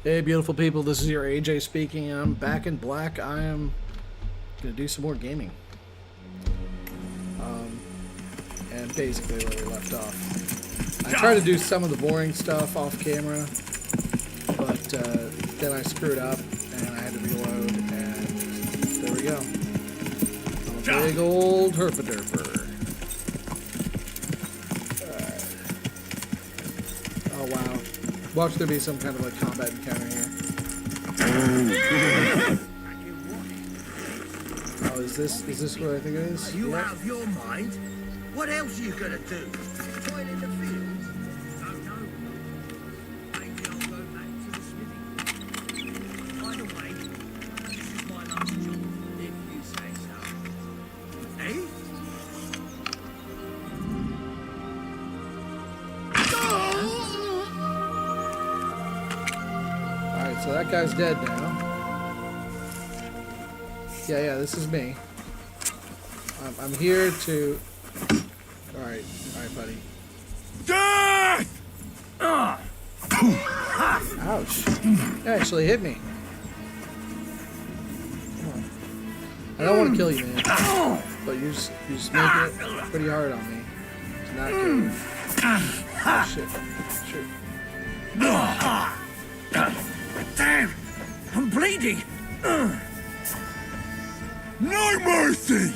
Hey, beautiful people, this is your AJ speaking. I'm back in black. I am going to do some more gaming. And basically where we left off. I tried to do some of the boring stuff off camera, but then I screwed up and I had to reload, and there we go. I'm a big old herpaderper. Oh, wow. Watch there be some kind of like combat encounter here. Oh, is this what I think it is? Are you out of your mind? What else are you gonna do? Fight in the fields? Oh no. Maybe I'll go back to the smithy. By the way, this is my last job, if you say so. Eh? So that guy's dead now. Yeah, this is me. I'm here to... Alright, buddy. Ouch. That actually hit me. Come on. I don't want to kill you, man. But you just make it pretty hard on me to not kill you. Oh, shit. Shoot. Damn! I'm bleeding! No mercy!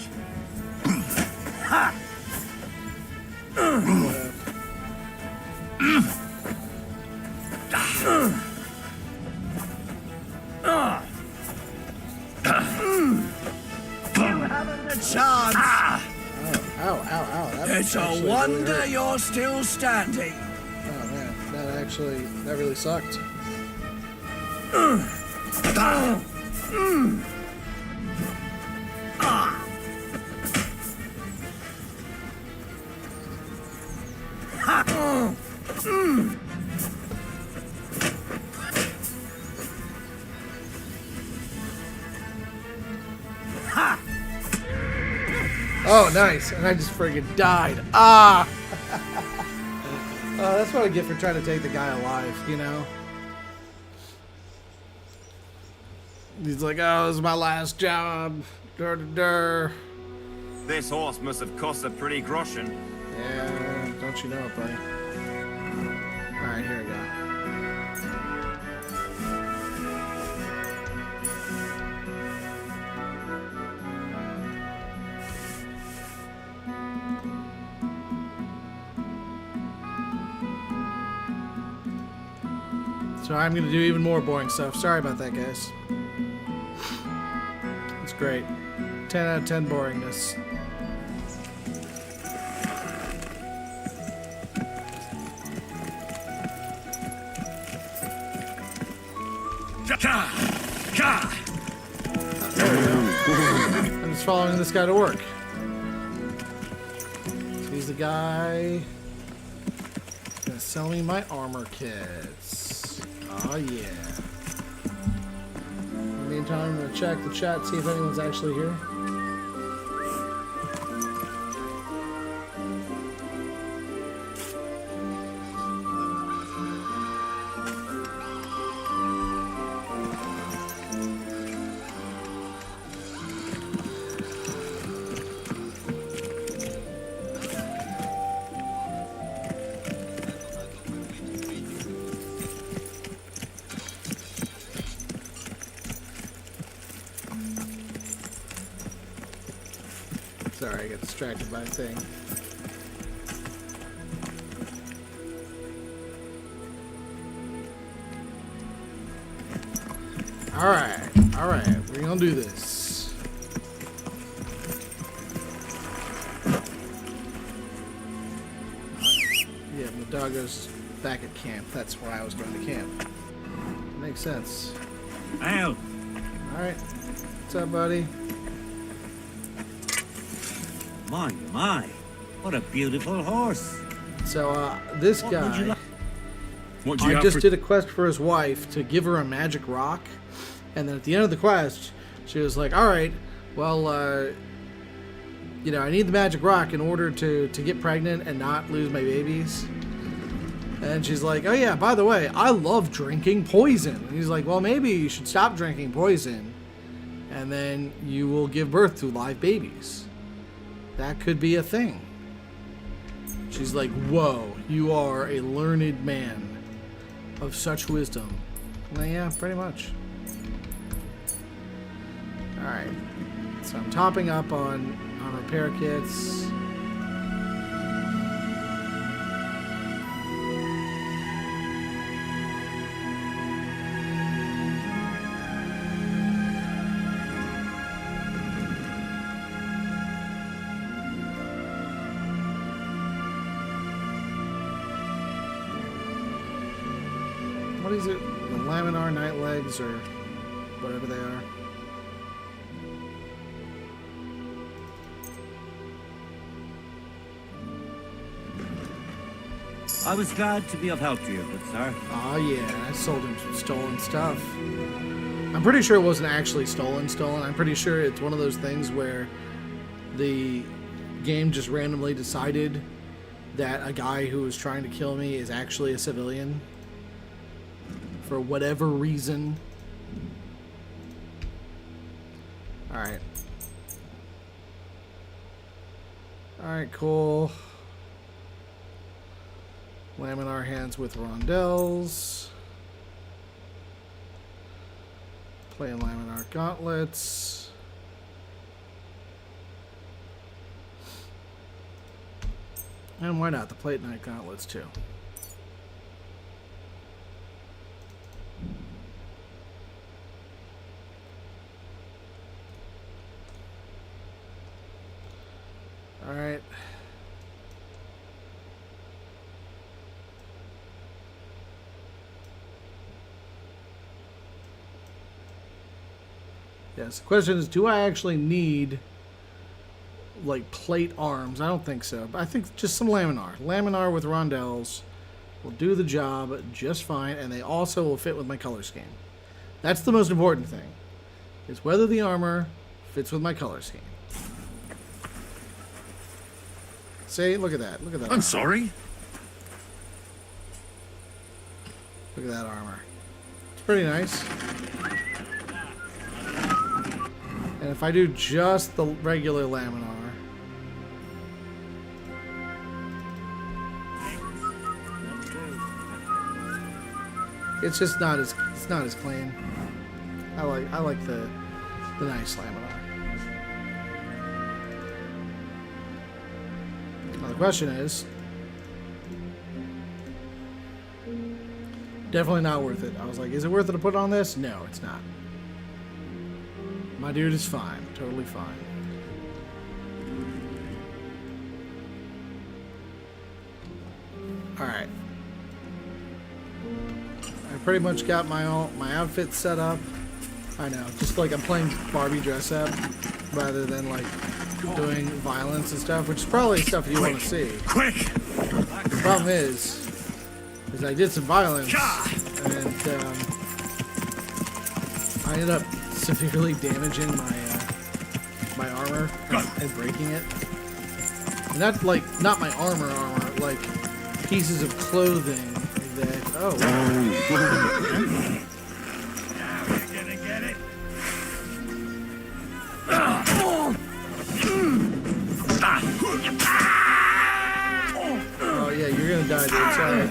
You haven't a chance! Ow. It's a wonder you're still standing. Oh man, that really sucked. Oh, nice. And I just friggin' died. Ah! That's what I get for trying to take the guy alive, you know? He's like, oh, this is my last job. This horse must have cost a pretty groschen. Yeah, don't you know it, buddy? Alright, here we go. So I'm going to do even more boring stuff. Sorry about that, guys. It's great. 10 out of 10 boringness. I'm just following this guy to work. So he's the guy gonna sell me my armor kits. Oh yeah. In the meantime, I'm gonna check the chat, see if anyone's actually here. Sorry, I got distracted by a thing. Alright, we're gonna do this. Yeah, the dog goes back at camp. That's where I was going to camp. Makes sense. Ow! Alright. What's up, buddy? My, what a beautiful horse. So, this What would you guy, like? I just did a quest for his wife to give her a magic rock, and then at the end of the quest, she was like, alright, well, you know, I need the magic rock in order to get pregnant and not lose my babies. And she's like, oh yeah, by the way, I love drinking poison. And he's like, well, maybe you should stop drinking poison, and then you will give birth to live babies. That could be a thing. She's like, whoa, you are a learned man of such wisdom. Well, yeah, pretty much. Alright. So I'm topping up on repair kits. What is it? The laminar night legs or whatever they are. I was glad to be of help to you, good sir. Oh yeah, I sold him some stolen stuff. I'm pretty sure it wasn't actually stolen. I'm pretty sure it's one of those things where the game just randomly decided that a guy who was trying to kill me is actually a civilian. For whatever reason. Alright. Alright, cool. Laminar hands with rondelles. Playing laminar gauntlets. And why not the plate knight gauntlets too? Alright. Yes, the question is, do I actually need, like, plate arms? I don't think so. But I think just some laminar. Laminar with rondelles will do the job just fine, and they also will fit with my color scheme. That's the most important thing, is whether the armor fits with my color scheme. See, look at that. Look at that. I'm sorry. Look at that armor. It's pretty nice. And if I do just the regular laminar, it's just not as clean. I like the nice laminar. Now the question is, definitely not worth it. I was like, is it worth it to put on this? No, it's not. My dude is fine. Totally fine. Alright. I pretty much got my outfit set up. I know, just like I'm playing Barbie dress up rather than like doing violence and stuff, which is probably stuff you want to see. Quick! The problem is I did some violence and I ended up severely damaging my armor and breaking it. And that's like not my armor, like pieces of clothing that. Oh wow. Now we're gonna get it. Oh yeah, you're gonna die, dude. Sorry.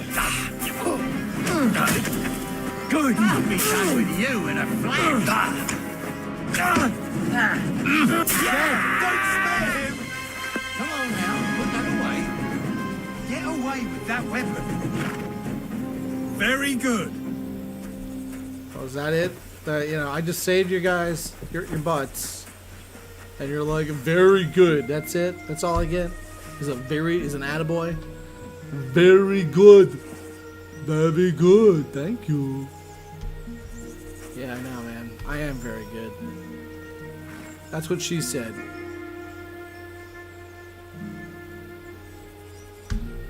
Good. I'll be done with you in a flash. Yeah, don't spare him. Come on now, put that away. Get away with that weapon. Very good. Oh, is that it? You know, I just saved you guys, your butts, and you're like very good. That's it. That's all I get. Is an attaboy. Very good. Very good. Thank you. Yeah, I know, man. I am very good. That's what she said.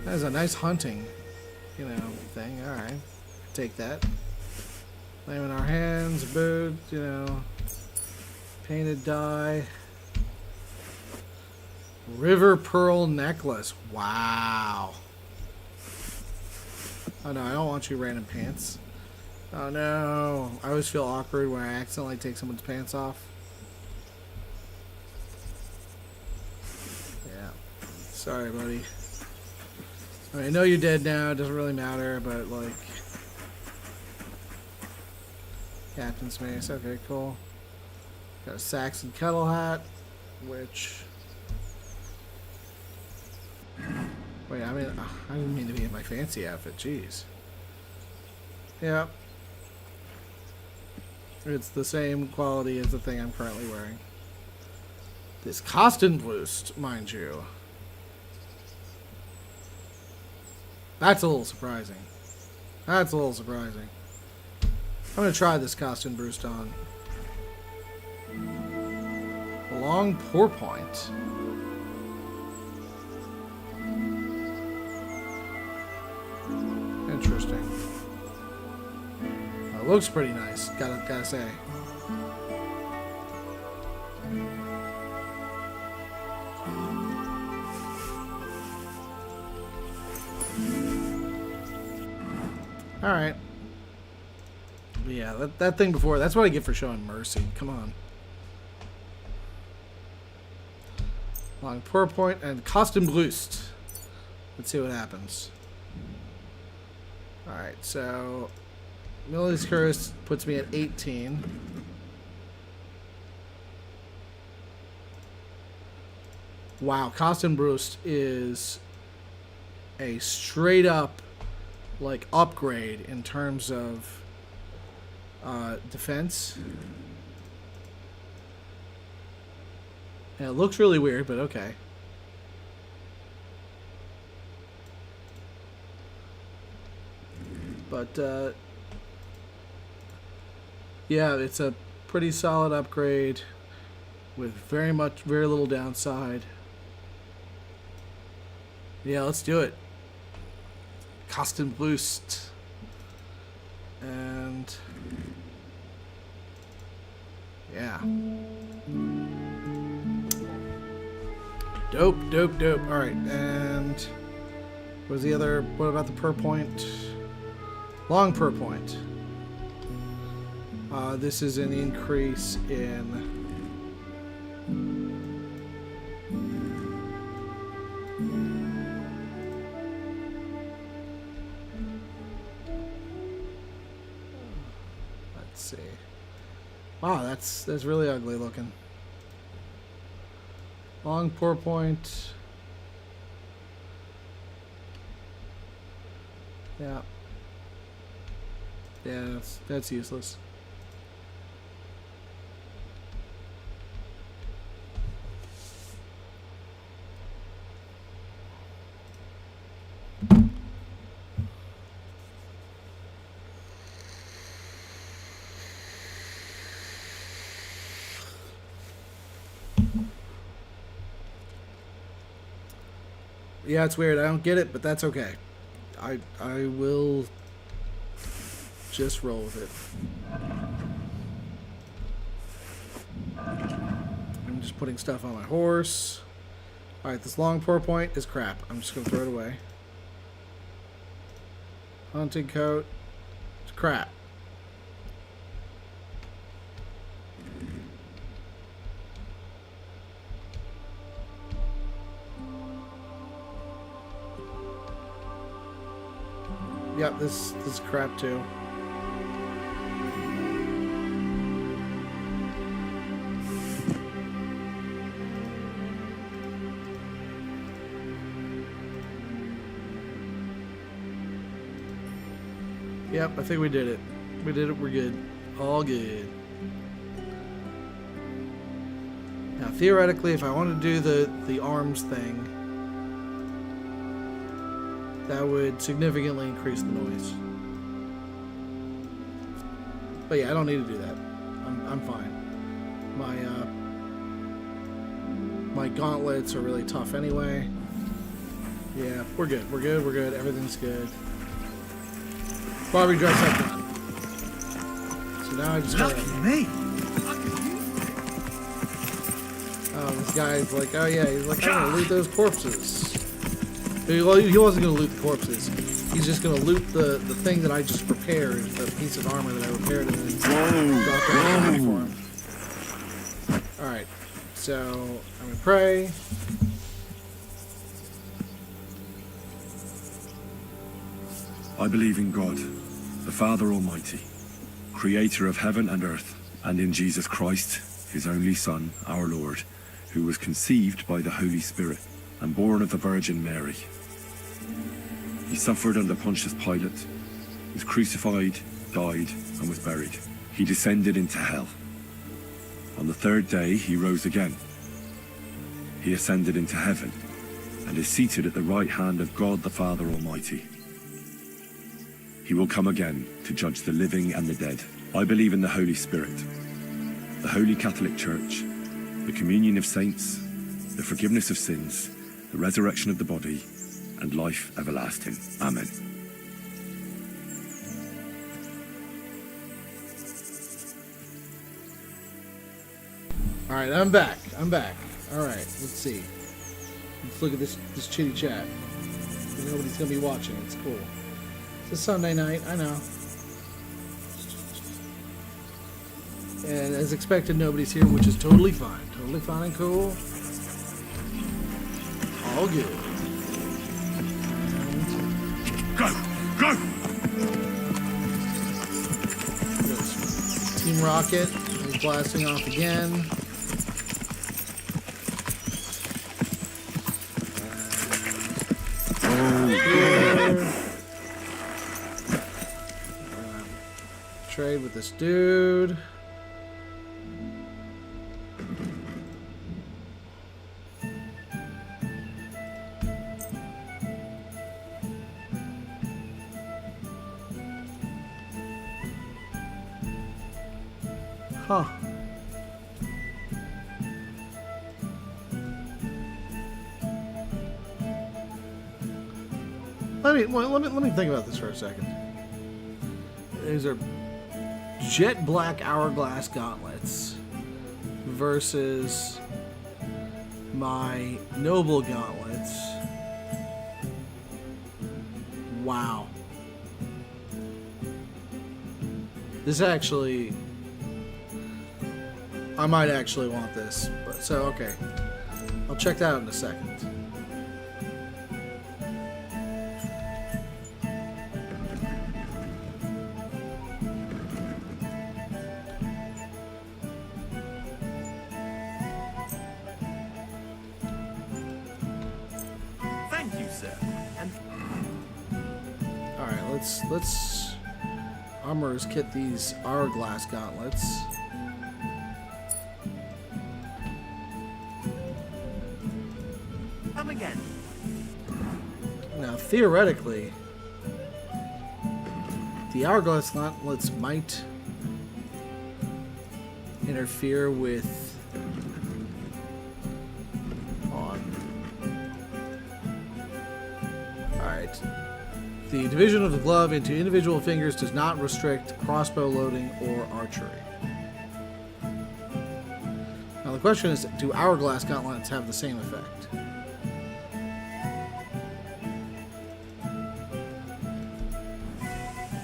That is a nice hunting, thing. All right, take that. Lay in our hands, boot, painted dye. River pearl necklace. Wow. Oh no, I don't want you random pants. Oh no. I always feel awkward when I accidentally take someone's pants off. Yeah. Sorry, buddy. I mean, I know you're dead now, it doesn't really matter, but like... Captain Space, okay, cool. Got a Saxon kettle hat, which... Wait, I mean, I didn't mean to be in my fancy outfit, jeez. Yep. It's the same quality as the thing I'm currently wearing. This costume boost, mind you. That's a little surprising. That's a little surprising. I'm gonna try this costume boost on. Long pour point. Interesting. It looks pretty nice, gotta say. Alright. Yeah, that thing before, that's what I get for showing mercy. Come on. Long pour point and costume boost. Let's see what happens. Alright, so Millie's Curse puts me at 18. Wow, costume boost is a straight up like upgrade in terms of defense. And it looks really weird, but okay. But yeah, it's a pretty solid upgrade with very little downside. Yeah, let's do it. Costume boost. And yeah. Dope. Alright, and what about the per point? Long per point. This is an increase in let's see. Wow, that's really ugly looking. Long pour point. Yeah. Yeah, that's useless. Yeah, it's weird. I don't get it, but that's okay. I will just roll with it. I'm just putting stuff on my horse. Alright, this long pour point is crap. I'm just going to throw it away. Hunting coat. It's crap. Yep, this is crap too. Yep, I think we did it. We did it, we're good. All good. Now theoretically, if I want to do the arms thing, that would significantly increase the noise. But yeah, I don't need to do that. I'm fine. My gauntlets are really tough anyway. Yeah, we're good. We're good. Everything's good. Barbie dress up done. So now I just gotta... Lucky me. Oh, this guy's like, oh yeah, he's like, I'm gonna loot those corpses. He wasn't gonna loot the corpses. He's just gonna loot the thing that I just repaired, the piece of armor that I repaired, and then drop that for him. Alright, so I'm gonna pray. I believe in God, the Father Almighty, creator of heaven and earth, and in Jesus Christ, his only Son, our Lord, who was conceived by the Holy Spirit and born of the Virgin Mary. He suffered under Pontius Pilate, was crucified, died, and was buried. He descended into hell. On the third day, he rose again. He ascended into heaven and is seated at the right hand of God the Father Almighty. He will come again to judge the living and the dead. I believe in the Holy Spirit, the Holy Catholic Church, the communion of saints, the forgiveness of sins, the resurrection of the body, and life everlasting. Amen. Alright, I'm back. Alright, let's see. Let's look at this chitty chat. Nobody's gonna be watching, it's cool. It's a Sunday night, I know. And as expected, nobody's here, which is totally fine. Totally fine and cool. All good. Go! Team Rocket is blasting off again. Trade with this dude. Huh. Let me think about this for a second. These are jet black hourglass gauntlets versus my noble gauntlets. Wow. This actually, I might actually want this, but so okay. I'll check that out in a second. Thank you, sir. And All right, let's armorers kit these hourglass gauntlets. come again. Now, theoretically, the hourglass gauntlets might interfere with Alright. The division of the glove into individual fingers does not restrict crossbow loading or archery. Now the question is, do hourglass gauntlets have the same effect?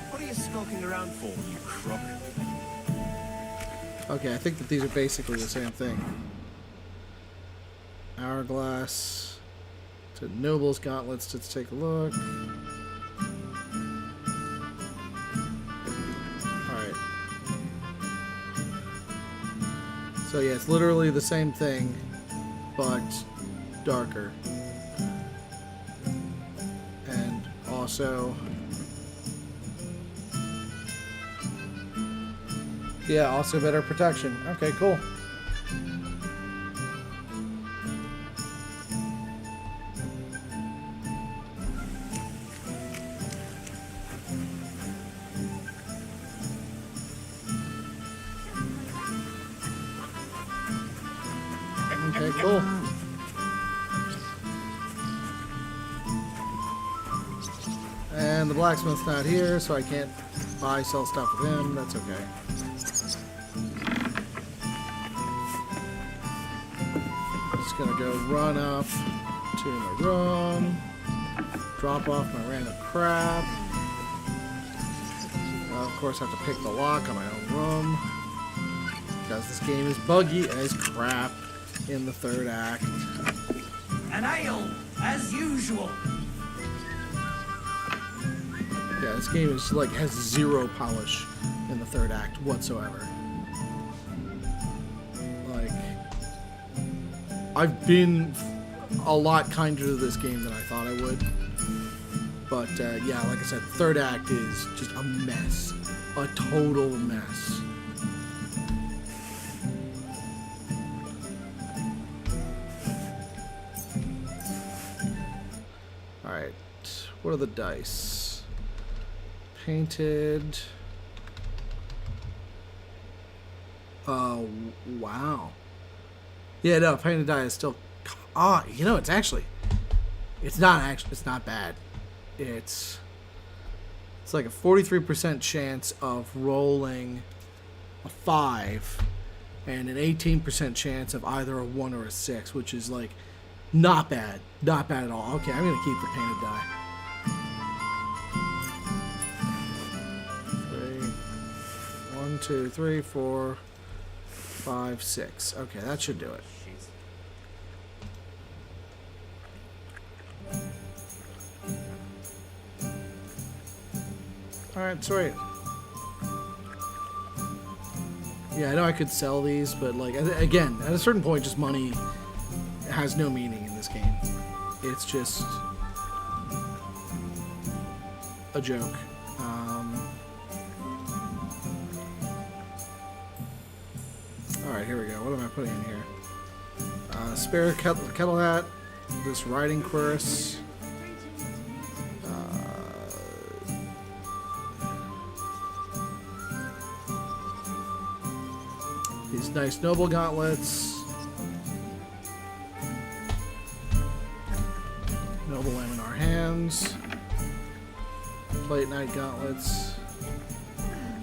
What are you skulking around for, you crook? Okay, I think that these are basically the same thing. Hourglass to Noble's gauntlets. Let's take a look. Alright. So yeah, it's literally the same thing, but darker. And also... yeah, also better protection. Okay, cool. Okay, cool. And the blacksmith's not here, so I can't buy, sell stuff with him. That's okay. Just gonna go run up to my room. drop off my random crap. Of course, I have to pick the lock on my own room. Because this game is buggy as crap in the third act. An ale, as usual. Yeah, this game is like has zero polish in the third act whatsoever. Like, I've been a lot kinder to this game than I thought I would. But yeah, like I said, third act is just a mess, a total mess. All right, what are the dice? Painted. Wow. Yeah, no, painted die is still. Ah, you know, it's not bad. It's like a 43% chance of rolling a 5 and an 18% chance of either a 1 or a 6, which is like not bad. Not bad at all. Okay, I'm going to keep the painted die. 1, 2, 3, 4, 5, 6. Okay, that should do it. Alright, sweet. Yeah, I know I could sell these, but like, again, at a certain point, just money has no meaning in this game. It's just a joke. Alright, here we go. What am I putting in here? Spare kettle hat, this riding cuirass. These nice noble gauntlets. Noble laminar hands. Plate knight gauntlets.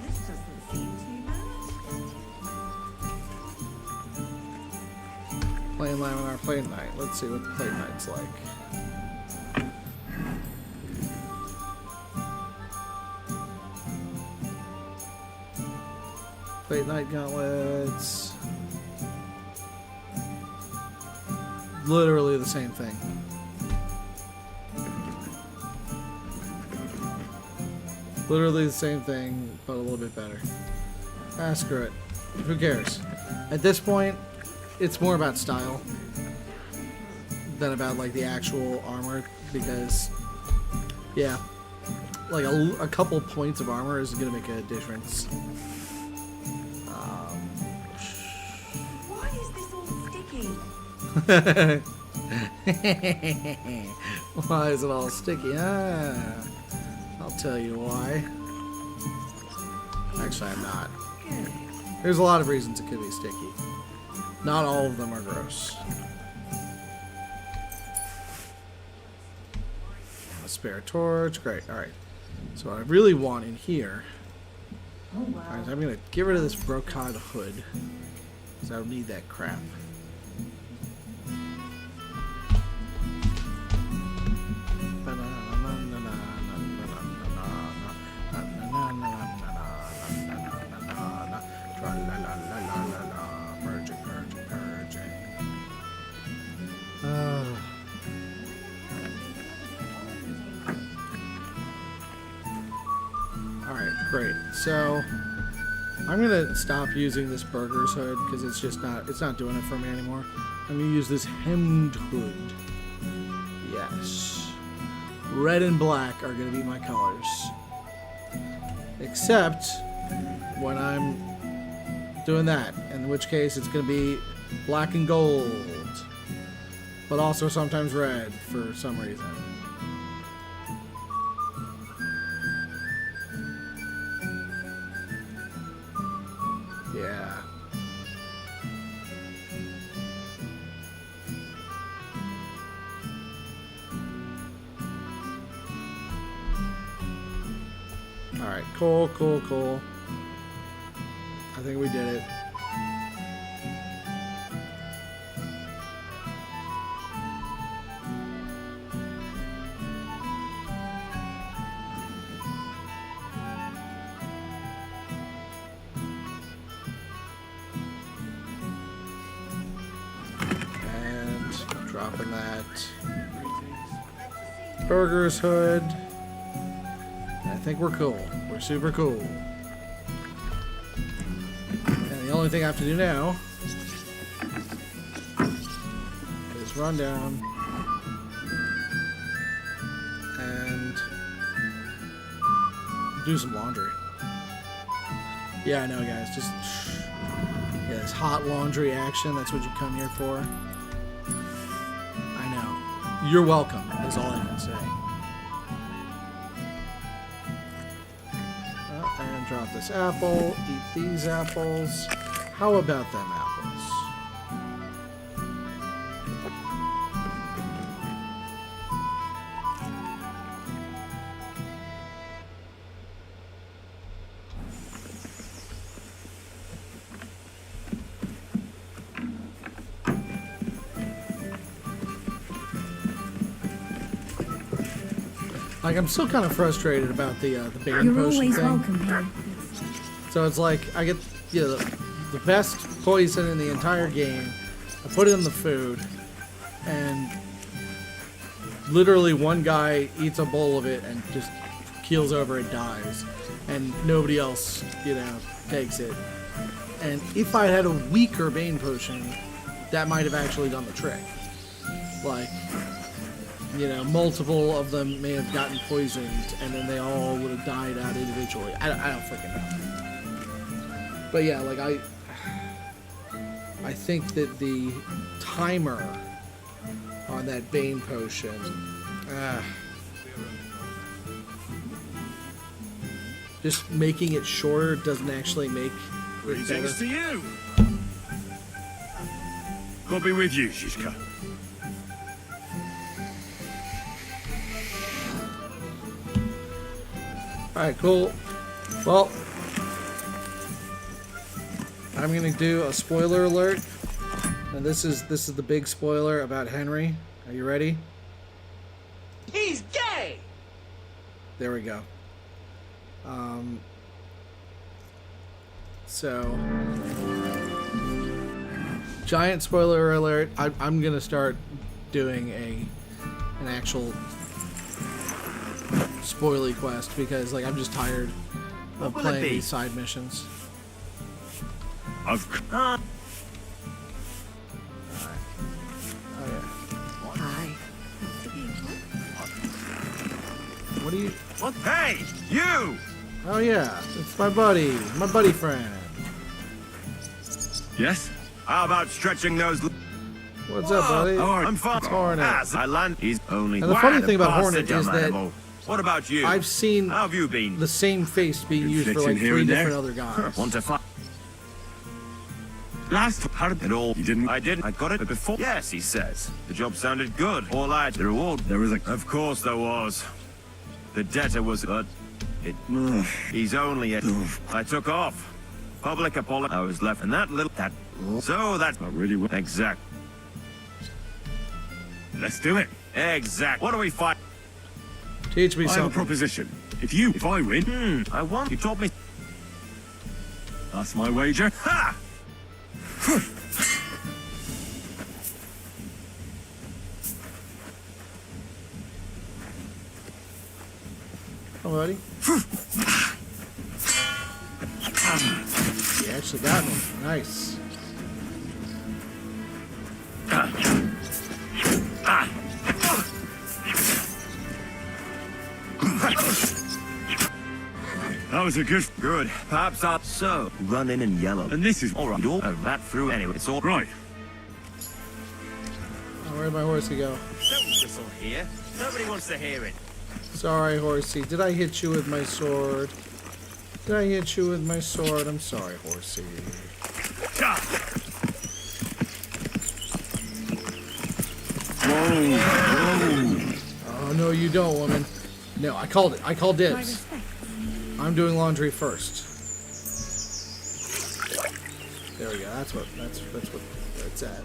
This doesn't seem too bad. Plain laminar, plate knight. Let's see what the plate knight's like. Plate knight gauntlets. Literally the same thing. Literally the same thing, but a little bit better. Ah, screw it. Who cares? At this point, it's more about style than about like the actual armor, because yeah, like a couple points of armor is gonna make a difference. Why is this all sticky? Why is it all sticky? Ah, I'll tell you why. Actually, I'm not. There's a lot of reasons it could be sticky. Not all of them are gross. A spare torch. Great. Alright. So what I really want in here... Oh, wow. Alright, I'm going to get rid of this brocade hood. Because I don't need that crap. Alright, great. So I'm gonna stop using this burger's hood because it's not doing it for me anymore. I'm gonna use this hemmed hood. Yes. Red and black are gonna be my colors. Except when I'm doing that, in which case it's gonna be black and gold. But also sometimes red for some reason. Yeah. Alright, cool. I think we did it. open that. Burger's hood. I think we're cool. We're super cool. And the only thing I have to do now is run down and do some laundry. Yeah, I know, guys. Just this hot laundry action. That's what you come here for. I know. You're welcome, is all I can say. And drop this apple. Eat these apples. How about them apples? Like, I'm still kind of frustrated about the bane You're potion always thing. welcome here. So it's like I get the best poison in the entire game. I put it in the food, and literally one guy eats a bowl of it and just keels over and dies, and nobody else, takes it. And if I had a weaker bane potion, that might have actually done the trick. Like, multiple of them may have gotten poisoned, and then they all would have died out individually. I don't freaking know. But yeah, like I think that the timer on that bane potion, just making it shorter doesn't actually make it better. Greetings to you. God be with you, Shishka. Alright, cool. Well, I'm gonna do a spoiler alert. And this is the big spoiler about Henry. Are you ready? He's gay! There we go. So giant spoiler alert. I'm gonna start doing an actual spoily quest because I'm just tired of will it playing be? these side missions. I've Oh yeah. Hi. What do you? What? Hey, you! Oh yeah, it's my buddy friend. yes. How about stretching those? What's up, buddy? I'm fine. It's Hornet. As I land, he's only. And the funny thing about Pass Hornet the is that ammo. What about you? I've seen How have you been? the same face being used for fits in here 3 and there. different other guys. Want to fight? Last part It all. You didn't. I didn't. I got it before. Yes, he says. The job sounded good. All I. The reward. There was a. Of course there was. The debtor was. He's only a. I took off. Public apology. I was left, and that little. So that's Not really. exact. Let's do it. Exact. What do we fight? Teach me I have a something. proposition. If I win, I won. You taught me. that's my wager. Ha! Oh, buddy. You actually got me. Nice. That was a good. Good. Perhaps I'll so run in yellow. And this is All right. You'll that through anyway. It's all right. Oh, where'd my horsey go? Don't whistle here. Nobody wants to hear it. Sorry, horsey. Did I hit you with my sword? Did I hit you with my sword? I'm sorry, horsey. Oh, no, you don't, woman. No, I called it. I called My dibs. respect. I'm doing laundry first. There we go. That's what it's at.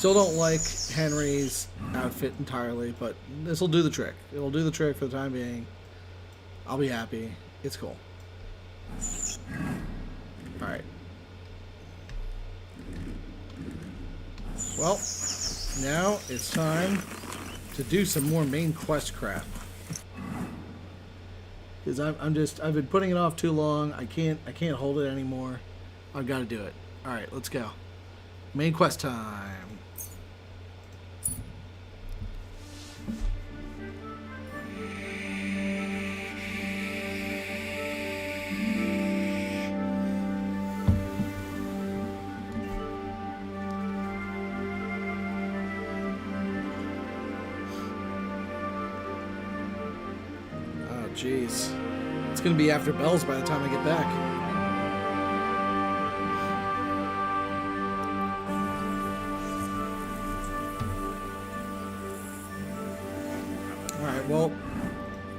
still don't like Henry's outfit entirely, but this will do the trick. It'll do the trick for the time being. I'll be happy. It's cool. Alright. Well, now it's time to do some more main quest crap. Because I've been putting it off too long. I can't hold it anymore. I've got to do it. Alright, let's go. Main quest time. Oh, jeez. It's going to be after bells by the time I get back. Well,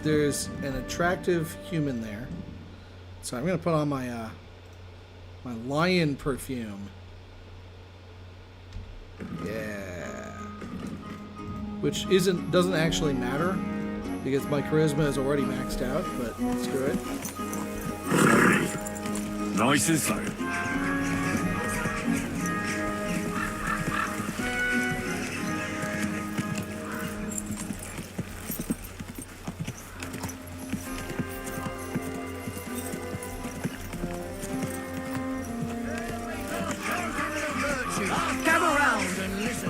there's an attractive human there, so I'm gonna put on my my lion perfume. Yeah, which doesn't actually matter because my charisma is already maxed out. But screw it. Nice and slow. Come around and listen.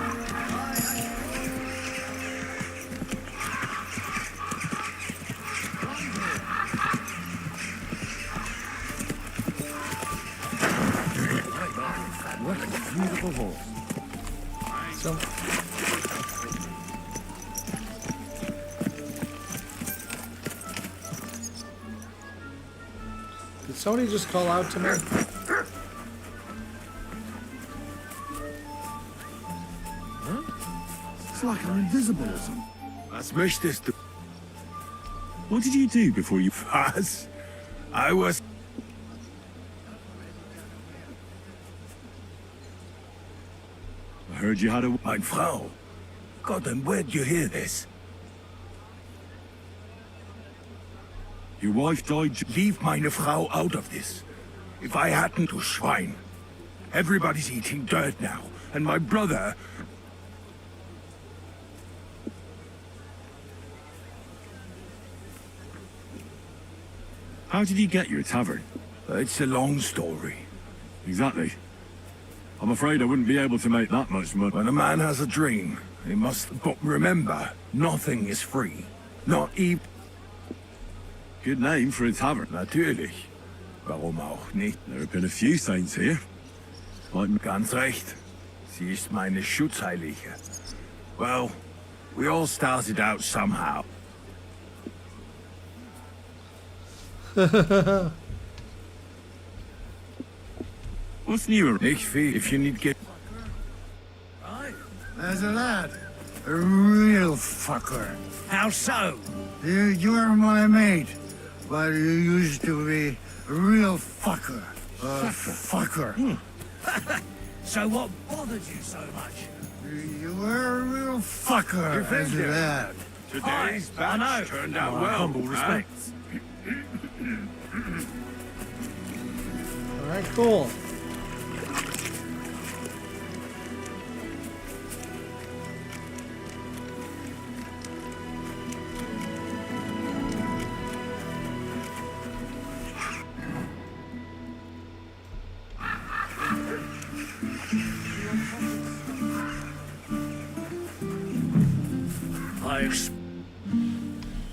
What a beautiful horse. So, did somebody just call out to me? It's like I'm invisible or something. Was möchtest du? What did you do before you... Was? I was... I heard you had a... Mein Frau. God, and where'd you hear this? Your wife died... Leave meine Frau out of this. If I hadn't, du Schwein. Everybody's eating dirt now, and my brother... How did you get your tavern? It's a long story. Exactly. I'm afraid I wouldn't be able to make that much money. When a man has a dream, he must... But remember, nothing is free. Not even... Good name for a tavern. Natürlich. Warum auch nicht? There have been a few saints here. Like... Ganz recht. Sie ist meine Schutzheilige. Well, we all started out somehow. What's new? Nicht viel, if you need get... As a lad, a real fucker. How so? You're my mate, but you used to be a real fucker. A fucker. So what bothered you so much? You were a real fucker as a lad. Today's I know. batch turned out well. Humble respects. Alright, cool.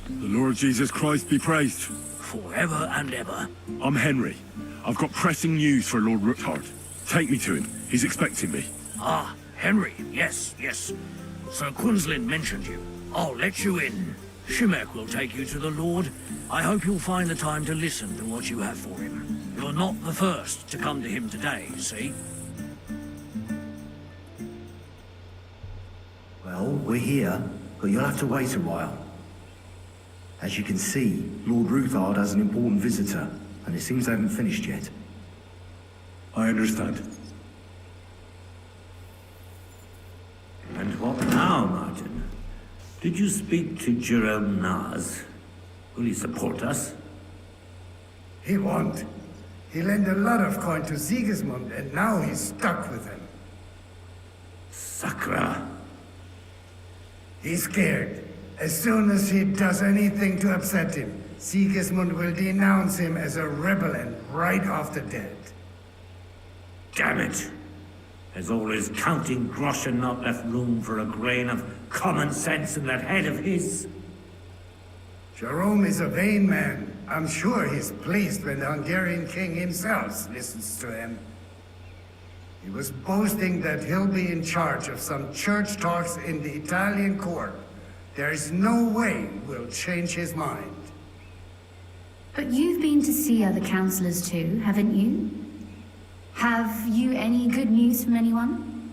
The Lord Jesus Christ be praised. Forever and ever. I'm Henry. I've got pressing news for Lord Rookhart. Take me to him. He's expecting me. Ah, Henry. Yes, yes. Sir Quinslin mentioned you. I'll let you in. Shimek will take you to the Lord. I hope you'll find the time to listen to what you have for him. You're not the first to come to him today, see? Well, we're here, but you'll have to wait a while. As you can see, Lord Ruthard has an important visitor, and it seems they haven't finished yet. I understand. Did you speak to Jerome Naz? Will he support us? He won't. He lent a lot of coin to Sigismund, and now he's stuck with him. Sakra. He's scared. As soon as he does anything to upset him, Sigismund will denounce him as a rebel and right off the dead. Damn it! Has all his counting groschen not left room for a grain of common sense in that head of his? Jerome is a vain man. I'm sure he's pleased when the Hungarian king himself listens to him. He was boasting that he'll be in charge of some church talks in the Italian court. There's no way we'll change his mind. But you've been to see other councillors too, haven't you? Have you any good news from anyone?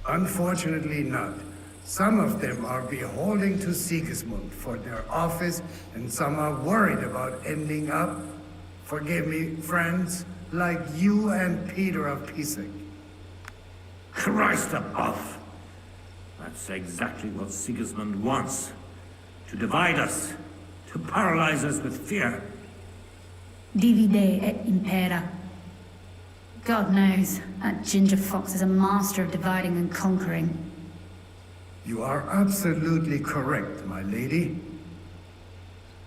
Unfortunately not. Some of them are beholden to Sigismund for their office, and some are worried about ending up, forgive me, friends, like you and Peter of Pisek. Christ above! That's exactly what Sigismund wants. To divide us. To paralyze us with fear. Divide et impera. God knows, that ginger fox is a master of dividing and conquering. You are absolutely correct, my lady.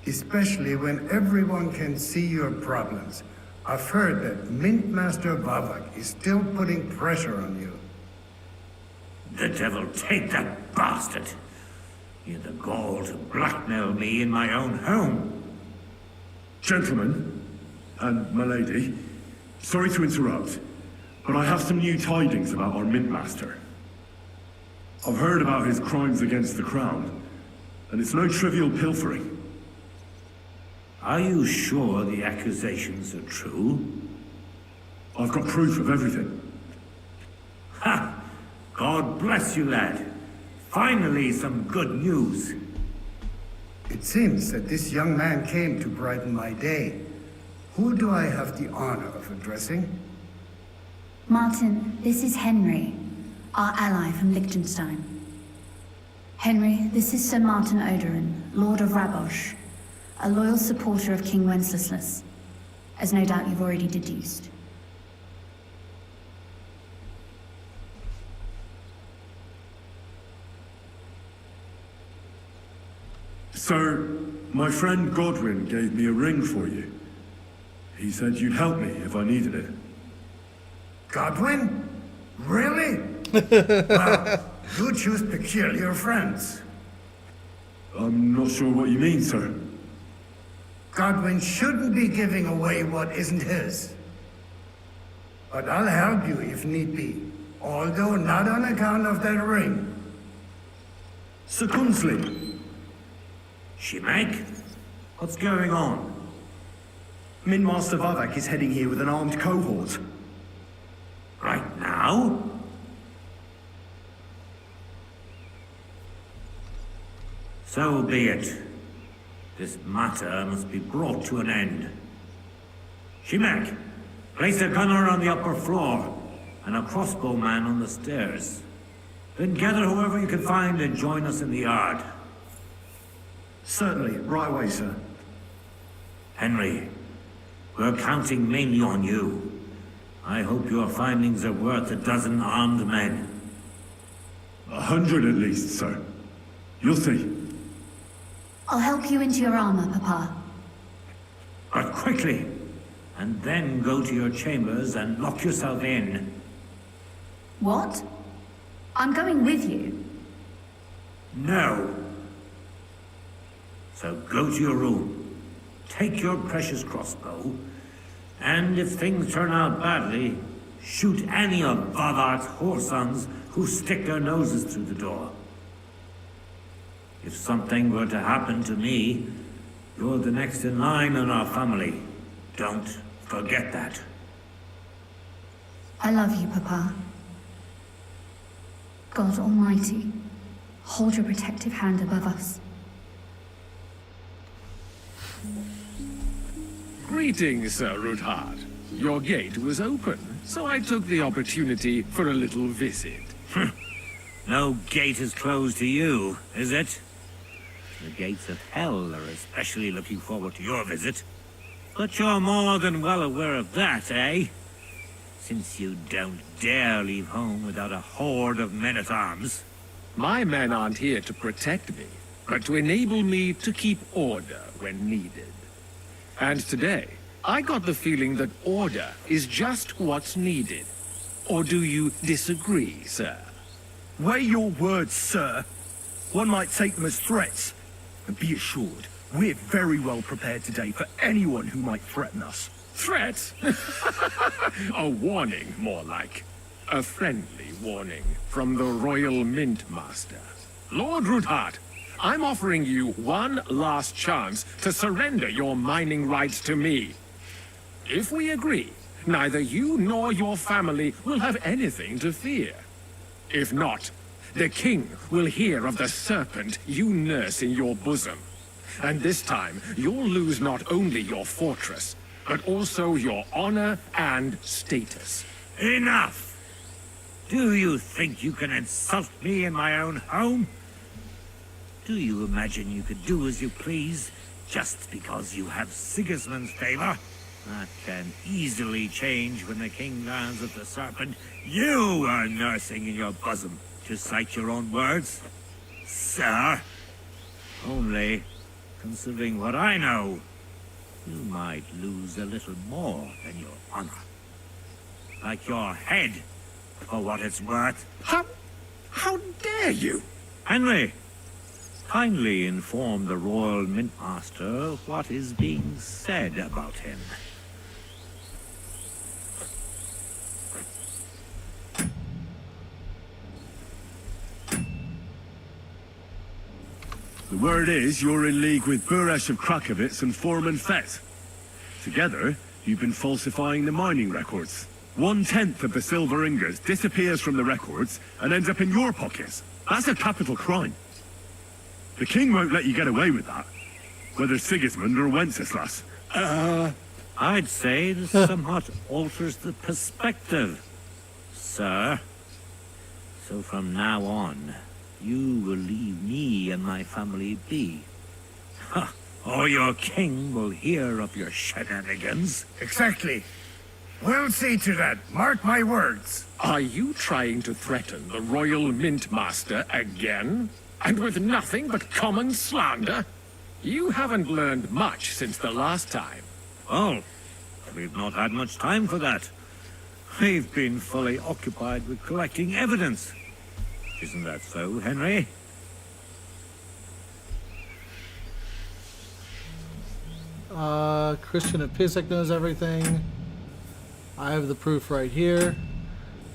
Especially when everyone can see your problems. I've heard that Mint Master Vavak is still putting pressure on you. The devil take that bastard! He had the gall to blackmail me in my own home. Gentlemen, and my lady, sorry to interrupt, but I have some new tidings about our Mint Master. I've heard about his crimes against the Crown, and it's no trivial pilfering. Are you sure the accusations are true? I've got proof of everything. Ha! God bless you, lad. Finally, some good news. It seems that this young man came to brighten my day. Who do I have the honor of addressing? Martin, this is Henry, our ally from Liechtenstein. Henry, this is Sir Martin Odorin, Lord of Rabosh, a loyal supporter of King Wenceslas, as no doubt you've already deduced. Sir, my friend Godwin gave me a ring for you. He said you'd help me if I needed it. Godwin? Really? Well, you choose peculiar friends. I'm not sure what you mean, sir. Godwin shouldn't be giving away what isn't his. But I'll help you if need be, although not on account of that ring. Sir Kunsley. Shimek? What's going on? Mint Master Vavak is heading here with an armed cohort. Right now? So be it. This matter must be brought to an end. Shimek, place a gunner on the upper floor and a crossbowman on the stairs. Then gather whoever you can find and join us in the yard. Certainly, right away, sir. Henry, we're counting mainly on you. I hope your findings are worth 12 armed men. 100 at least, sir. You'll see. I'll help you into your armor, Papa. But quickly, and then go to your chambers and lock yourself in. What? I'm going with you. No. So go to your room, take your precious crossbow, and if things turn out badly, shoot any of Vavart's whoresons who stick their noses through the door. If something were to happen to me, you're the next in line in our family. Don't forget that. I love you, Papa. God Almighty, hold your protective hand above us. Greetings, Sir Ruthard. Your gate was open. so I took the opportunity for a little visit. No gate is closed to you, is it? The gates of hell are especially looking forward to your visit. But you're more than well aware of that, eh? Since you don't dare leave home without a horde of men-at-arms. My men aren't here to protect me, but to enable me to keep order when needed. And today, I got the feeling that order is just what's needed. Or do you disagree, sir? Weigh your words, sir. One might take them as threats. And be assured, we're very well prepared today for anyone who might threaten us. Threat? A warning, more like. A friendly warning from the Royal Mint Master. Lord Ruthard, I'm offering you one last chance to surrender your mining rights to me. If we agree, neither you nor your family will have anything to fear. If not, the king will hear of the serpent you nurse in your bosom. And this time, you'll lose not only your fortress, but also your honor and status. Enough! Do you think you can insult me in my own home? Do you imagine you could do as you please, just because you have Sigismund's favor? That can easily change when the king learns of the serpent you are nursing in your bosom, to cite your own words. Sir, only, considering what I know, you might lose a little more than your honor. Like your head, for what it's worth. How dare you? Henry, kindly inform the Royal Mint Master what is being said about him. The word is you're in league with Buresh of Krakowitz and Foreman Fett. Together, you've been falsifying the mining records. 1/10 of the silver ingots disappears from the records and ends up in your pockets. That's a capital crime. The king won't let you get away with that, whether Sigismund or Wenceslas. I'd say this somewhat alters the perspective, sir. So from now on, you will leave me and my family be. Or your king will hear of your shenanigans. Exactly. We'll see to that. Mark my words. Are you trying to threaten the Royal Mint Master again? And with nothing but common slander? You haven't learned much since the last time. Oh, we've not had much time for that. We've been fully occupied with collecting evidence. Isn't that so, Henry? Christian of Pisak knows everything. I have the proof right here.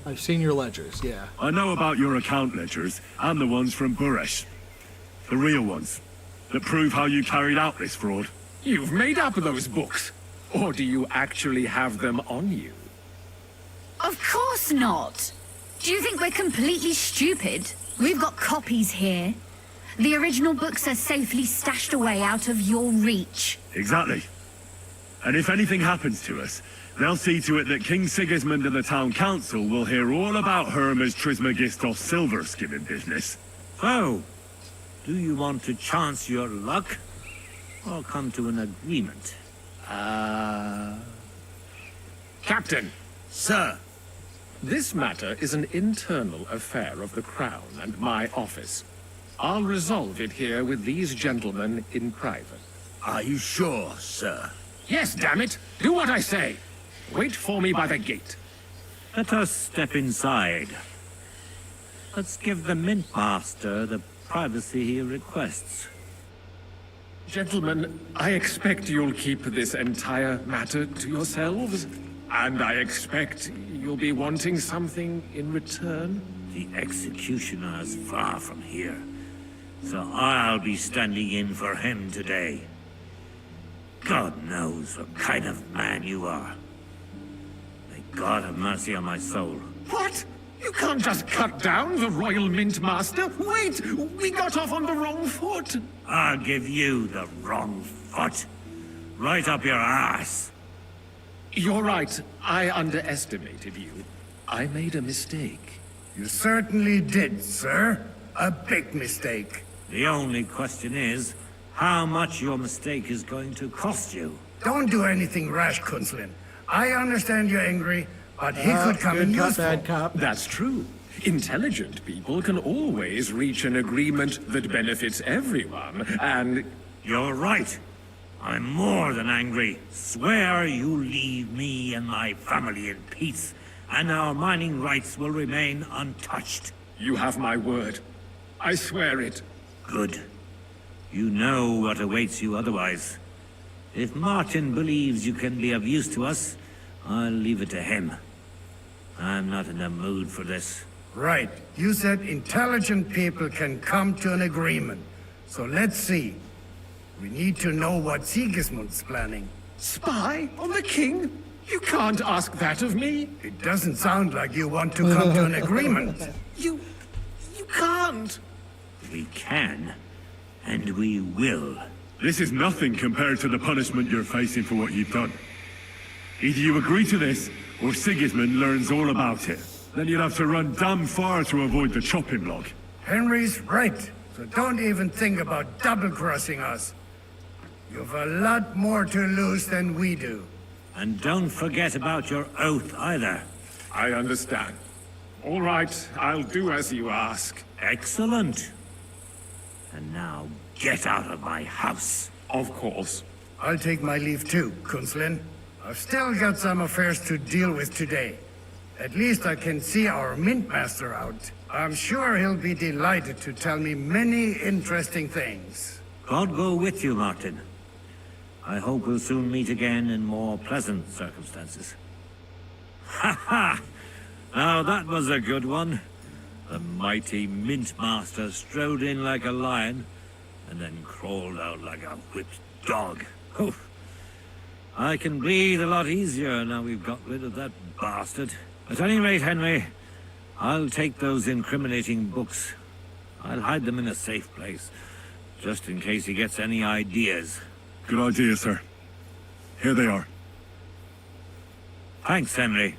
I've seen your ledgers, yeah. I know about your account ledgers, and the ones from Buresh. The real ones, that prove how you carried out this fraud. You've made up those books. Or do you actually have them on you? Of course not. Do you think we're completely stupid? We've got copies here. The original books are safely stashed away out of your reach. Exactly. And if anything happens to us, they'll see to it that King Sigismund and the town council will hear all about Hermes Trismegistov's silver skimming business. So, do you want to chance your luck? Or come to an agreement? Captain, Sir, this matter is an internal affair of the Crown and my office. I'll resolve it here with these gentlemen in private. are you sure, sir? Yes, damn it! Do what I say! Wait for me by the gate. Let us step inside. Let's give the Mint Master the privacy he requests. Gentlemen, I expect you'll keep this entire matter to yourselves. And I expect you'll be wanting something in return. The executioner's far from here, so I'll be standing in for him today. God knows what kind of man you are. May God have mercy on my soul. What? You can't just cut down the Royal Mint Master. Wait! We got off on the wrong foot. I'll give you the wrong foot. Right up your ass. You're right. I underestimated you. I made a mistake. You certainly did, sir. A big mistake. The only question is, how much your mistake is going to cost you. Don't do anything rash, Kunslin. I understand you're angry, but he could come in good cop, useful. bad cop. That's true. Intelligent people can always reach an agreement that benefits everyone, and... You're right. I'm more than angry. Swear you leave me and my family in peace, and our mining rights will remain untouched. You have my word. I swear it. Good. You know what awaits you otherwise. If Martin believes you can be of use to us, I'll leave it to him. I'm not in the mood for this. Right. You said intelligent people can come to an agreement. So let's see. We need to know what Sigismund's planning. Spy on the king? You can't ask that of me. It doesn't sound like you want to come to an agreement. You can't. We can, and we will. This is nothing compared to the punishment you're facing for what you've done. Either you agree to this, or Sigismund learns all about it. Then you'll have to run damn far to avoid the chopping block. Henry's right. So don't even think about double-crossing us. You've a lot more to lose than we do. And don't forget about your oath either. I understand. All right, I'll do as you ask. Excellent. And now, get out of my house. Of course. I'll take my leave too, Kunslin. I've still got some affairs to deal with today. At least I can see our mint master out. I'm sure he'll be delighted to tell me many interesting things. God go with you, Martin. I hope we'll soon meet again in more pleasant circumstances. Ha ha! Now that was a good one. The mighty mint master strode in like a lion, and then crawled out like a whipped dog. Oof. I can breathe a lot easier now we've got rid of that bastard. At any rate, Henry, I'll take those incriminating books. I'll hide them in a safe place, just in case he gets any ideas. Good idea, sir. Here they are. Thanks, Henry.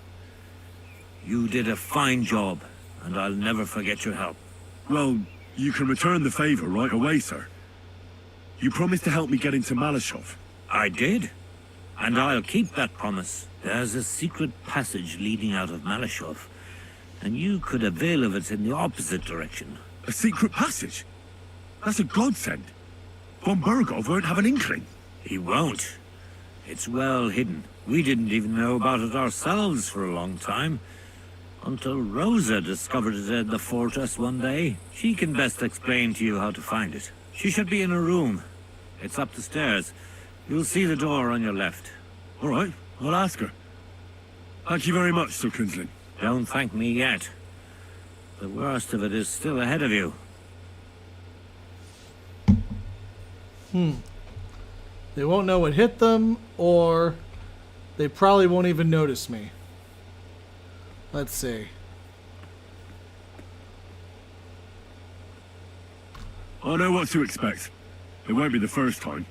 You did a fine job, and I'll never forget your help. Well, you can return the favor right away, sir. You promised to help me get into Malashov. I did, and I'll keep that promise. There's a secret passage leading out of Malashov, and you could avail of it in the opposite direction. A secret passage? That's a godsend. Von Burgov won't have an inkling. He won't. It's well hidden. We didn't even know about it ourselves for a long time. Until Rosa discovered it at the fortress one day. She can best explain to you how to find it. She should be in a room. It's up the stairs. You'll see the door on your left. All right, I'll ask her. Thank you very much, Sir Kunslin. Don't thank me yet. The worst of it is still ahead of you. They won't know what hit them, or they probably won't even notice me. Let's see. I know what to expect. It won't be the first time.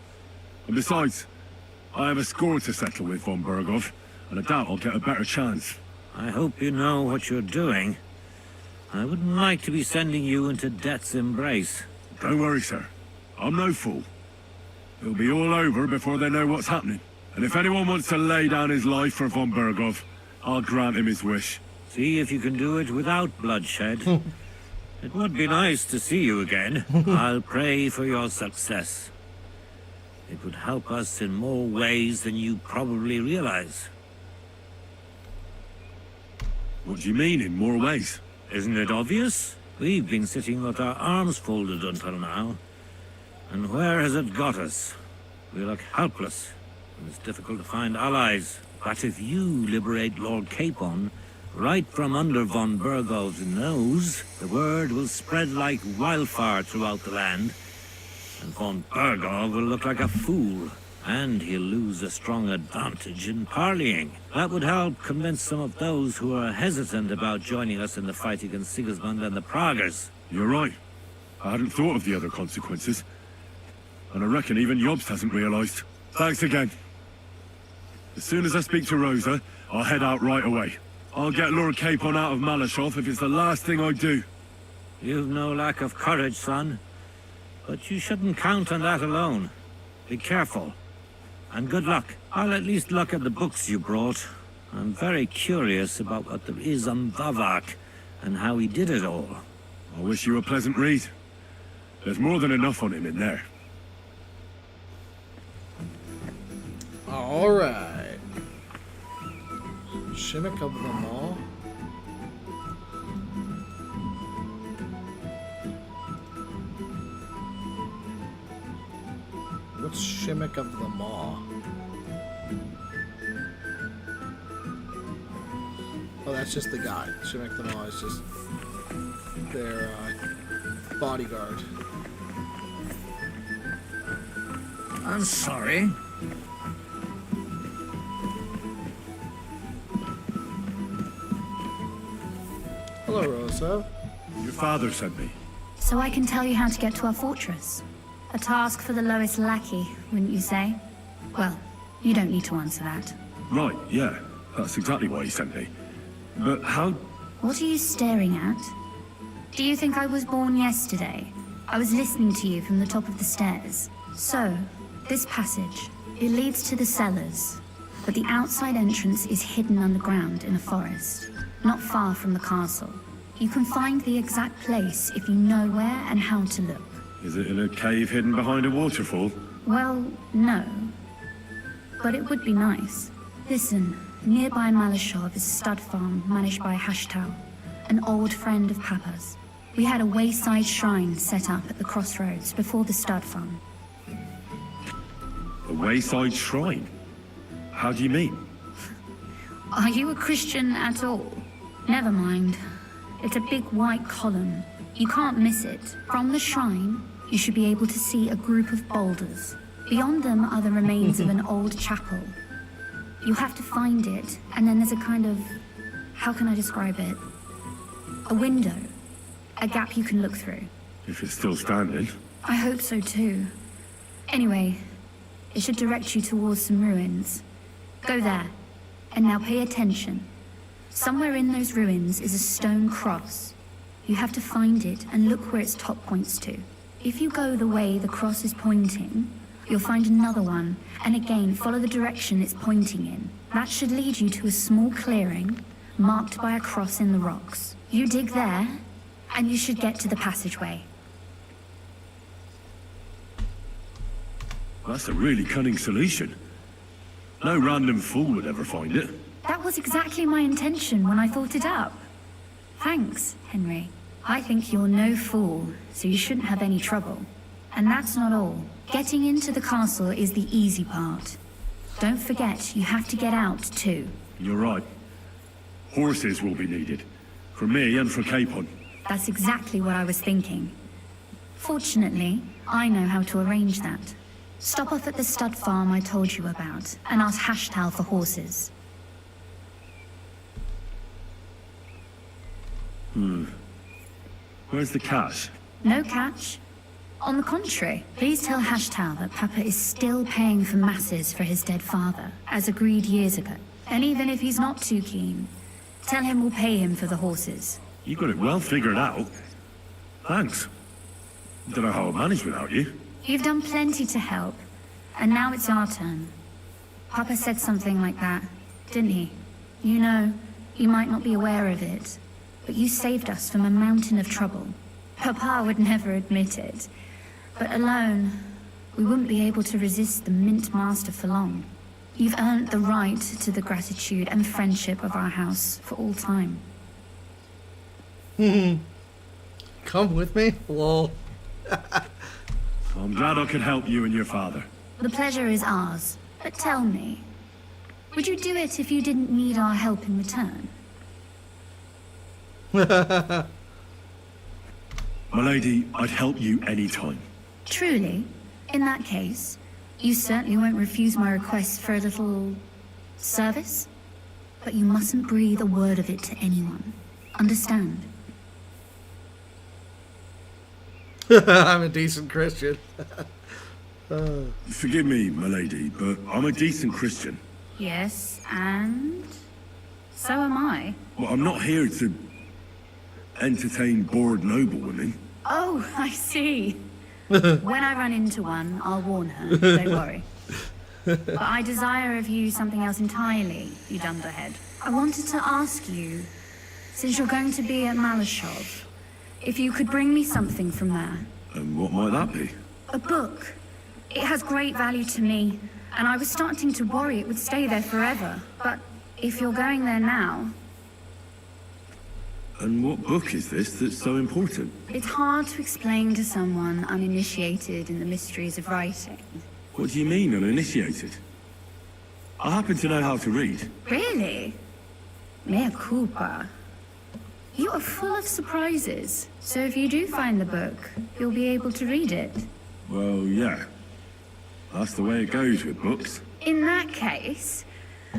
And besides, I have a score to settle with Von Burgov, and I doubt I'll get a better chance. I hope you know what you're doing. I wouldn't like to be sending you into death's embrace. Don't worry, sir. I'm no fool. It'll be all over before they know what's happening. And if anyone wants to lay down his life for Von Burgov, I'll grant him his wish. See if you can do it without bloodshed. It would be nice to see you again. I'll pray for your success. It would help us in more ways than you probably realize. What do you mean, in more ways? Isn't it obvious? We've been sitting with our arms folded until now. And where has it got us? We look helpless, and it's difficult to find allies. But if you liberate Lord Capon, right from under Von Burgov's nose, the word will spread like wildfire throughout the land. And Von Burgov will look like a fool, and he'll lose a strong advantage in parleying. That would help convince some of those who are hesitant about joining us in the fight against Sigismund and the Praguers. You're right. I hadn't thought of the other consequences. And I reckon even Jobst hasn't realized. Thanks again. As soon as I speak to Rosa, I'll head out right away. I'll get Lord Capon out of Malashov if it's the last thing I do. You've no lack of courage, son. But you shouldn't count on that alone. Be careful. And good luck. I'll at least look at the books you brought. I'm very curious about what there is on Vavak and how he did it all. I wish you a pleasant read. There's more than enough on him in there. Alright. Shimmick of the Maw. What's Shimmick of the Maw? Oh, that's just the guy. Shimmick the Maw is just their bodyguard. I'm sorry. Hello, Rosa. Your father sent me. So I can tell you how to get to our fortress. A task for the lowest lackey, wouldn't you say? Well, you don't need to answer that. Right, yeah. That's exactly why he sent me. But how... What are you staring at? Do you think I was born yesterday? I was listening to you from the top of the stairs. So, this passage, it leads to the cellars, but the outside entrance is hidden underground in a forest, not far from the castle. You can find the exact place if you know where and how to look. Is it in a cave hidden behind a waterfall? Well, no. But it would be nice. Listen, nearby Malashov is a stud farm managed by Hashtal, an old friend of Papa's. We had a wayside shrine set up at the crossroads before the stud farm. A wayside shrine? How do you mean? Are you a Christian at all? Never mind. It's a big white column. You can't miss it. From the shrine, you should be able to see a group of boulders. Beyond them are the remains of an old chapel. You have to find it, and then there's a kind of... how can I describe it? A window. A gap you can look through. If it's still standing. I hope so too. Anyway, it should direct you towards some ruins. Go there. And now pay attention. Somewhere in those ruins is a stone cross. You have to find it and look where its top points to. If you go the way the cross is pointing, you'll find another one, and again follow the direction it's pointing in. That should lead you to a small clearing, marked by a cross in the rocks. You dig there, and you should get to the passageway. That's a really cunning solution. No random fool would ever find it. That was exactly my intention when I thought it up. Thanks, Henry. I think you're no fool, so you shouldn't have any trouble. And that's not all. Getting into the castle is the easy part. Don't forget, you have to get out too. You're right. Horses will be needed. For me and for Capon. That's exactly what I was thinking. Fortunately, I know how to arrange that. Stop off at the stud farm I told you about, and ask Hashtal for horses. Where's the cash? No catch. On the contrary, please tell Hashtal that Papa is still paying for masses for his dead father, as agreed years ago. And even if he's not too keen, tell him we'll pay him for the horses. You got it well figured out. Thanks. Don't know how I managed without you. You've done plenty to help, and now it's our turn. Papa said something like that, didn't he? You know, you might not be aware of it, but you saved us from a mountain of trouble. Papa would never admit it, but alone, we wouldn't be able to resist the Mint Master for long. You've earned the right to the gratitude and friendship of our house for all time. Come with me? Lol. I'm glad I could help you and your father. The pleasure is ours, but tell me, would you do it if you didn't need our help in return? My lady, I'd help you anytime. Truly? In that case, you certainly won't refuse my request for a little... service? But you mustn't breathe a word of it to anyone. Understand? I'm a decent Christian. Forgive me, my lady, but I'm a decent Christian. Yes, and so am I. Well, I'm not here to entertain bored noblewomen. Oh, I see. When I run into one, I'll warn her. Don't worry. But I desire of you something else entirely, you dunderhead. I wanted to ask you, since you're going to be at Malashov, if you could bring me something from there. And what might that be? A book. It has great value to me, and I was starting to worry it would stay there forever. But if you're going there now... And what book is this that's so important? It's hard to explain to someone uninitiated in the mysteries of writing. What do you mean, uninitiated? I happen to know how to read. Really? Mea culpa. You are full of surprises. So if you do find the book, you'll be able to read it. Well, yeah. That's the way it goes with books. In that case,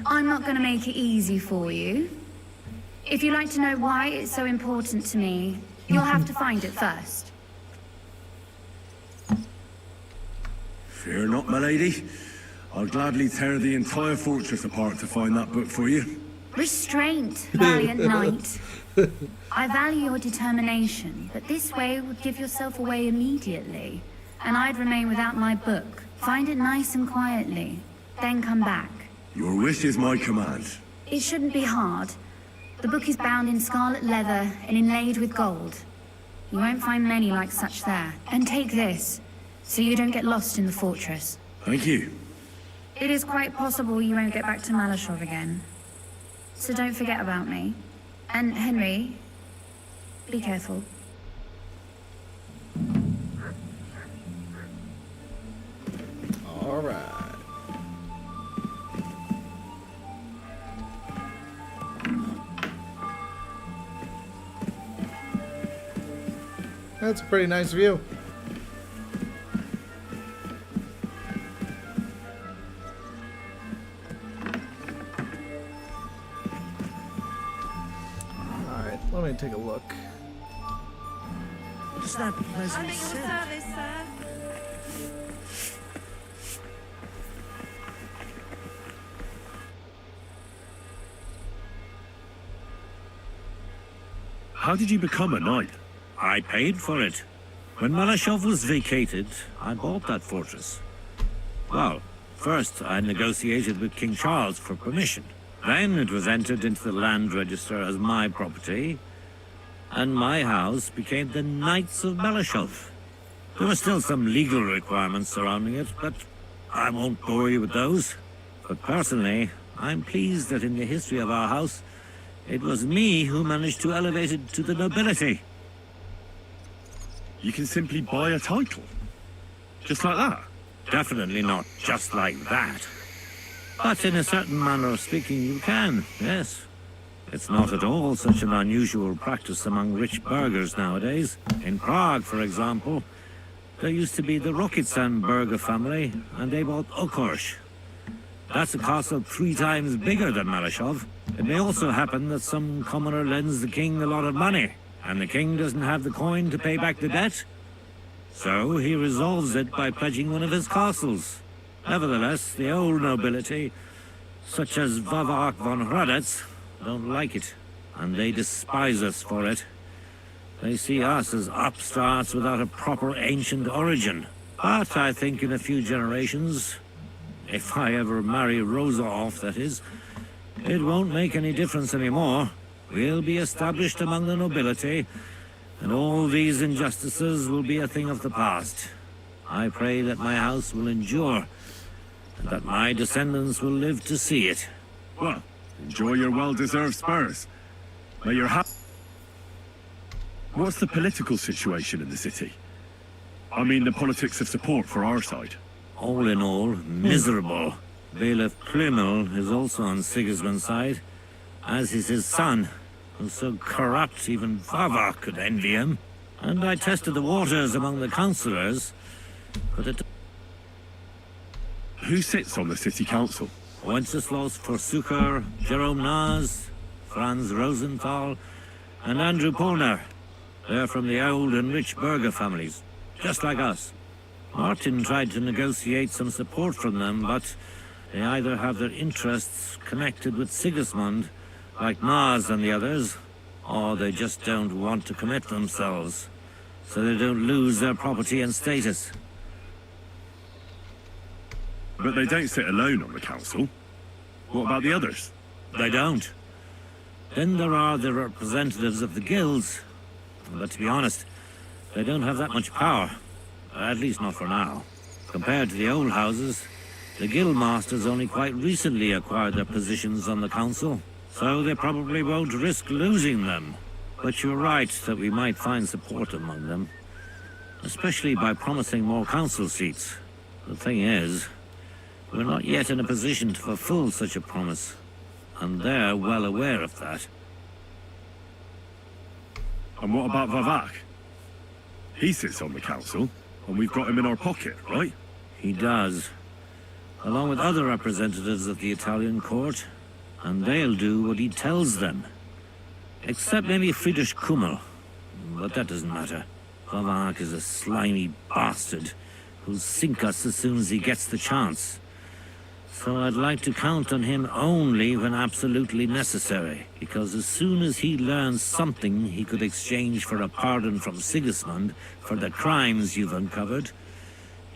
I'm not going to make it easy for you. If you'd like to know why it's so important to me, you'll have to find it first. Fear not, my lady. I'll gladly tear the entire fortress apart to find that book for you. Restraint, valiant knight. I value your determination, but this way would give yourself away immediately. And I'd remain without my book. Find it nice and quietly, then come back. Your wish is my command. It shouldn't be hard. The book is bound in scarlet leather and inlaid with gold. You won't find many like such there. And take this, so you don't get lost in the fortress. Thank you. It is quite possible you won't get back to Malashov again. So don't forget about me. And Henry, be careful. All right. That's a pretty nice view. Alright, let me take a look. What's that pleasant scent? service, sir. How did you become a knight? I paid for it. When Malashov was vacated, I bought that fortress. Well, first I negotiated with King Charles for permission. Then it was entered into the land register as my property, and my house became the Knights of Malashov. There were still some legal requirements surrounding it, but I won't bore you with those. But personally, I'm pleased that in the history of our house, it was me who managed to elevate it to the nobility. You can simply buy a title? Just like that? Definitely not just like that. But in a certain manner of speaking, you can, yes. It's not at all such an unusual practice among rich burghers nowadays. In Prague, for example, there used to be the Rokitsan burgher family, and they bought Okorsh. That's a castle 3 times bigger than Malashov. It may also happen that some commoner lends the king a lot of money, and the king doesn't have the coin to pay back the debt. So he resolves it by pledging one of his castles. Nevertheless, the old nobility, such as Vavark von Hradec, don't like it, and they despise us for it. They see us as upstarts without a proper ancient origin. But I think in a few generations, if I ever marry Rosa off, that is, it won't make any difference anymore. We'll be established among the nobility, and all these injustices will be a thing of the past. I pray that my house will endure, and that my descendants will live to see it. Well, enjoy your well-deserved spurs. May your What's the political situation in the city? I mean the politics of support for our side. All in all, miserable. Bailiff Plymel is also on Sigismund's side, as is his son, who's so corrupt even Vavar could envy him. And I tested the waters among the councillors, but it... Who sits on the city council? Wenceslaus Forsucher, Jerome Naz, Franz Rosenthal, and Andrew Polner. They're from the old and rich burgher families, just like us. Martin tried to negotiate some support from them, but They either have their interests connected with Sigismund, like Mars and the others, or they just don't want to commit themselves, so they don't lose their property and status. But they don't sit alone on the council. What about the others? They don't. Then there are the representatives of the guilds, but to be honest, they don't have that much power, at least not for now. Compared to the old houses, the guild masters only quite recently acquired their positions on the council, so they probably won't risk losing them. But you're right that we might find support among them, especially by promising more council seats. The thing is, we're not yet in a position to fulfill such a promise, and they're well aware of that. And what about Vavak? He sits on the council, and we've got him in our pocket, right? He does, along with other representatives of the Italian court, and they'll do what he tells them. Except maybe Friedrich Kummel, but that doesn't matter. Vavak is a slimy bastard who'll sink us as soon as he gets the chance. So I'd like to count on him only when absolutely necessary, because as soon as he learns something he could exchange for a pardon from Sigismund for the crimes you've uncovered,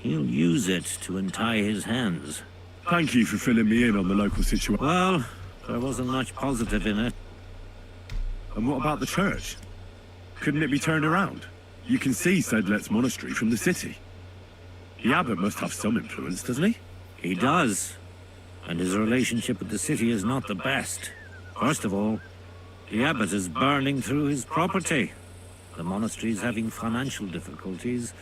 he'll use it to untie his hands. Thank you for filling me in on the local situation. Well, there wasn't much positive in it. And what about the church? Couldn't it be turned around? You can see Sedlet's monastery from the city. The abbot must have some influence, doesn't he? He does. And his relationship with the city is not the best. First of all, the abbot is burning through his property. The monastery is having financial difficulties,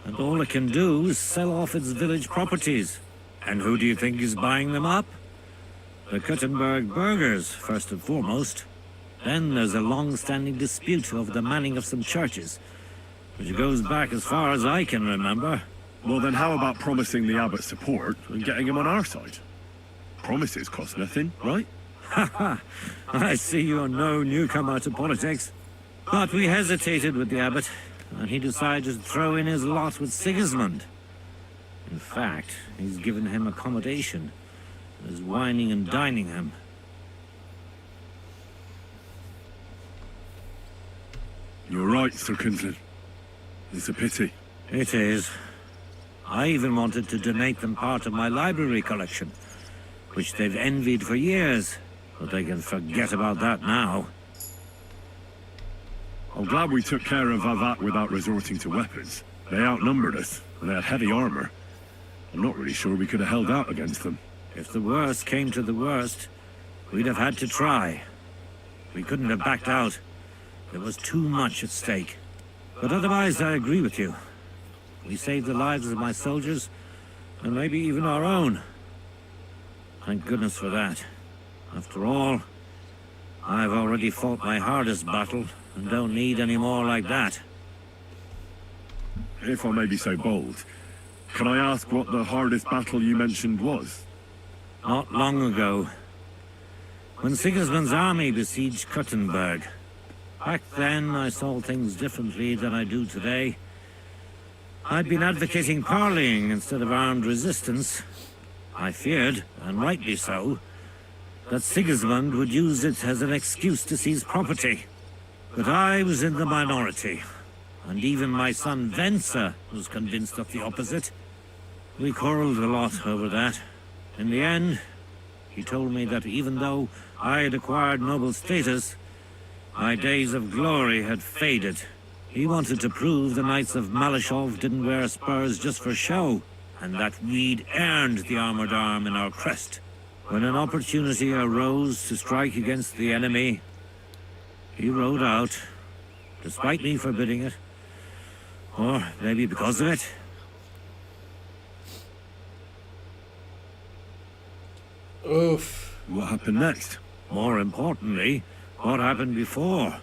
and all it can do is sell off its village properties. And who do you think is buying them up? The Kuttenberg burghers, first and foremost. Then there's a long-standing dispute over the manning of some churches, which goes back as far as I can remember. Well, then how about promising the abbot support and getting him on our side? Promises cost nothing, right? Haha, I see you're no newcomer to politics. But we hesitated with the abbot, and he decided to throw in his lot with Sigismund. In fact, he's given him accommodation, and is wining and dining him. You're right, Sir Kinsler. It's a pity. It is. I even wanted to donate them part of my library collection, which they've envied for years, but they can forget about that now. I'm glad we took care of Vavak without resorting to weapons. They outnumbered us, and they had heavy armor. I'm not really sure we could have held out against them. If the worst came to the worst, we'd have had to try. We couldn't have backed out. There was too much at stake. But otherwise, I agree with you. We saved the lives of my soldiers, and maybe even our own. Thank goodness for that. After all, I've already fought my hardest battle, and don't need any more like that. If I may be so bold, can I ask what the hardest battle you mentioned was? Not long ago, when Sigismund's army besieged Kuttenberg. Back then, I saw things differently than I do today. I'd been advocating parleying instead of armed resistance. I feared, and rightly so, that Sigismund would use it as an excuse to seize property. But I was in the minority, and even my son Venser was convinced of the opposite. We quarreled a lot over that. In the end, he told me that even though I had acquired noble status, my days of glory had faded. He wanted to prove the Knights of Malashov didn't wear spurs just for show, and that we'd earned the armored arm in our crest. When an opportunity arose to strike against the enemy, he rode out, despite me forbidding it. Or maybe because of it. Oof. What happened next? More importantly, what happened before?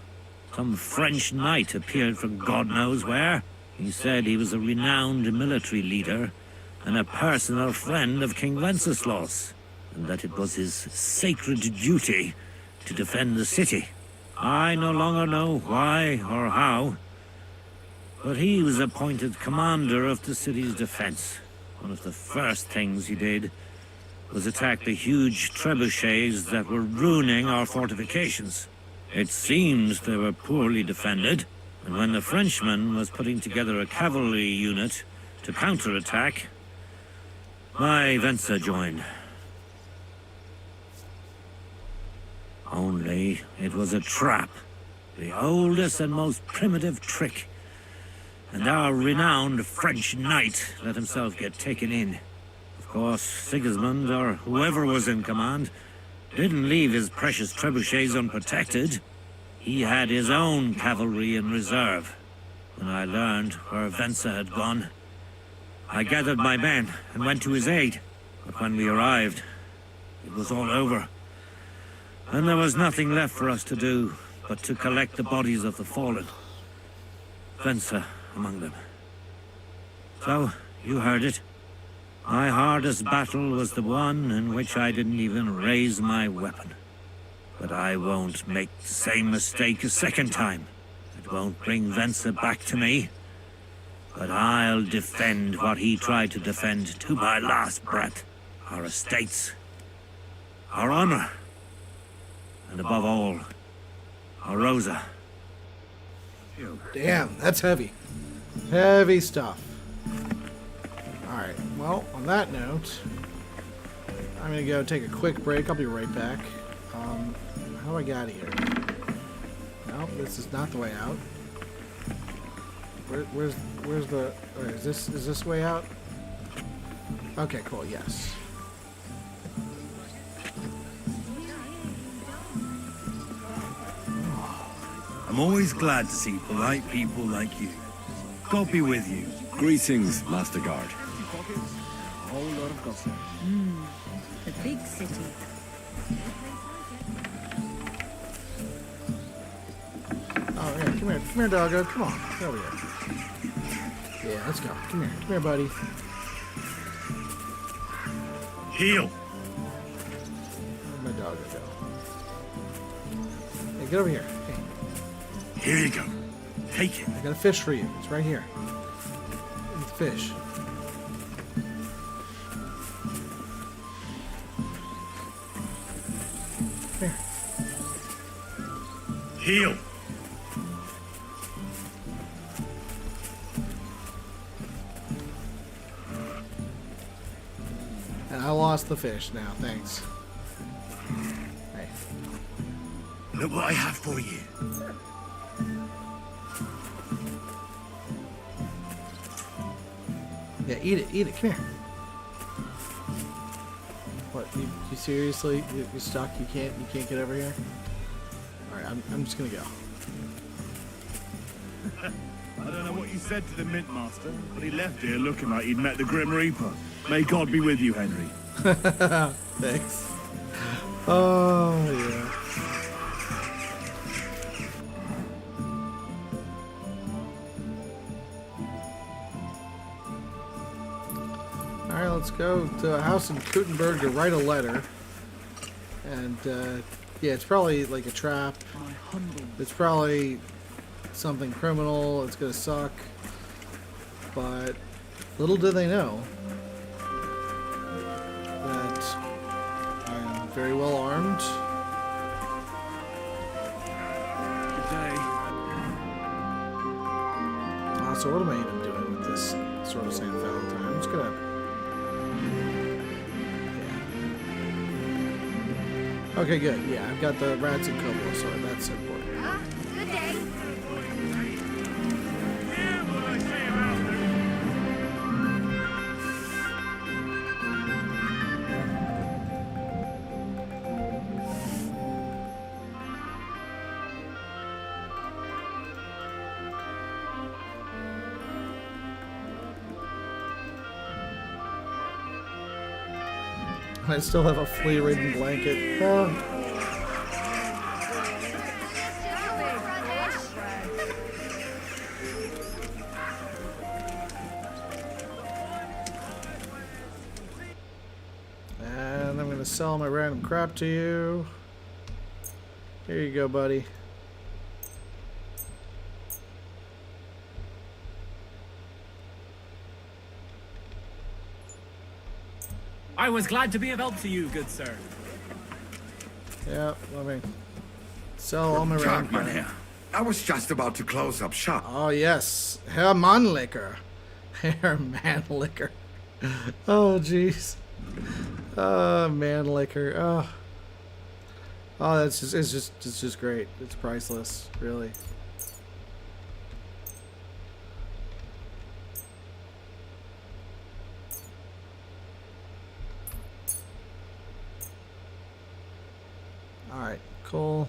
Some French knight appeared from God knows where. He said he was a renowned military leader and a personal friend of King Wenceslas, and that it was his sacred duty to defend the city. I no longer know why or how, but he was appointed commander of the city's defense. One of the first things he did was attack the huge trebuchets that were ruining our fortifications. It seems they were poorly defended, and when the Frenchman was putting together a cavalry unit to counterattack, my Venza joined. Only it was a trap, the oldest and most primitive trick, and our renowned French knight let himself get taken in. Of course, Sigismund, or whoever was in command, didn't leave his precious trebuchets unprotected. He had his own cavalry in reserve. When I learned where Venza had gone, I gathered my men and went to his aid. But when we arrived, it was all over. And there was nothing left for us to do but to collect the bodies of the fallen. Venza among them. So, you heard it. My hardest battle was the one in which I didn't even raise my weapon. But I won't make the same mistake a second time. It won't bring Venza back to me. But I'll defend what he tried to defend to my last breath. Our estates. Our honor. And above all, our Rosa. Damn, that's heavy. Heavy stuff. Alright, well, on that note, I'm gonna go take a quick break. I'll be right back. How do I get out of here? No, this is not the way out. Where's the... Wait, is this way out? Okay, cool, yes. I'm always glad to see polite people like you. God be with you. Greetings, Master Guard. A whole lot of gossip. The big city. Oh, yeah, come here, doggo, come on, get over here. Yeah, let's go, come here, buddy. Heel. Where'd my doggo go? Hey, get over here. Hey, Here you go. Take it. I got a fish for you, it's right here. Eat the fish. Come here. Heel. And I lost the fish now, thanks. Hey. Look what I have for you. Yeah, eat it, come here. What, you seriously, you're stuck, you can't get over here? Alright, I'm just gonna go. I don't know what you said to the Mint Master, but he left here looking like he'd met the Grim Reaper. May God be with you, Henry. Thanks. Oh, yeah. Alright, let's go to a house in Kutenberg to write a letter. And, yeah, it's probably like a trap. It's probably something criminal. It's gonna suck. But little do they know that I'm very well armed. Good day. So what am I even doing with this sort of St. Valentine? I'm just gonna... Yeah. Okay, good. Yeah, I've got the rats and cobra, so that's important. Good day. I still have a flea-ridden blanket. And I'm gonna sell my random crap to you. Here you go, buddy. I was glad to be of help to you, good sir. Yeah, let me sell all my Tag, rank. Mynheer. I was just about to close up shop. Oh yes, Herr Mannlicker. Herr Mannlicker. Oh jeez. Mannlicker. Oh, that's just it's just great. It's priceless, really. All right, cool.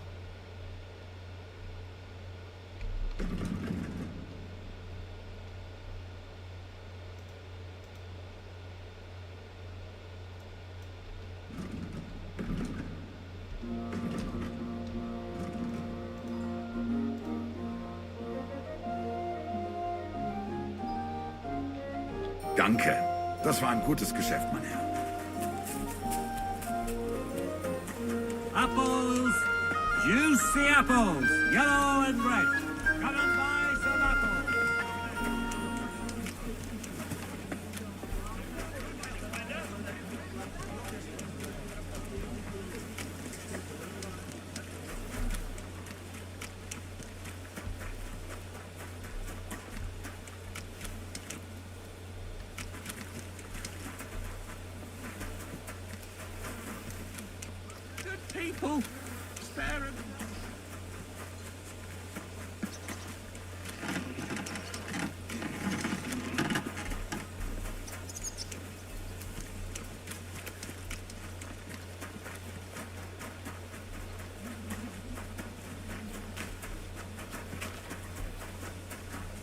Danke. Das war ein gutes Geschäft, mein Herr. Apples! Juicy apples! Yellow and red! Come and buy some apples! Good people. Spare him.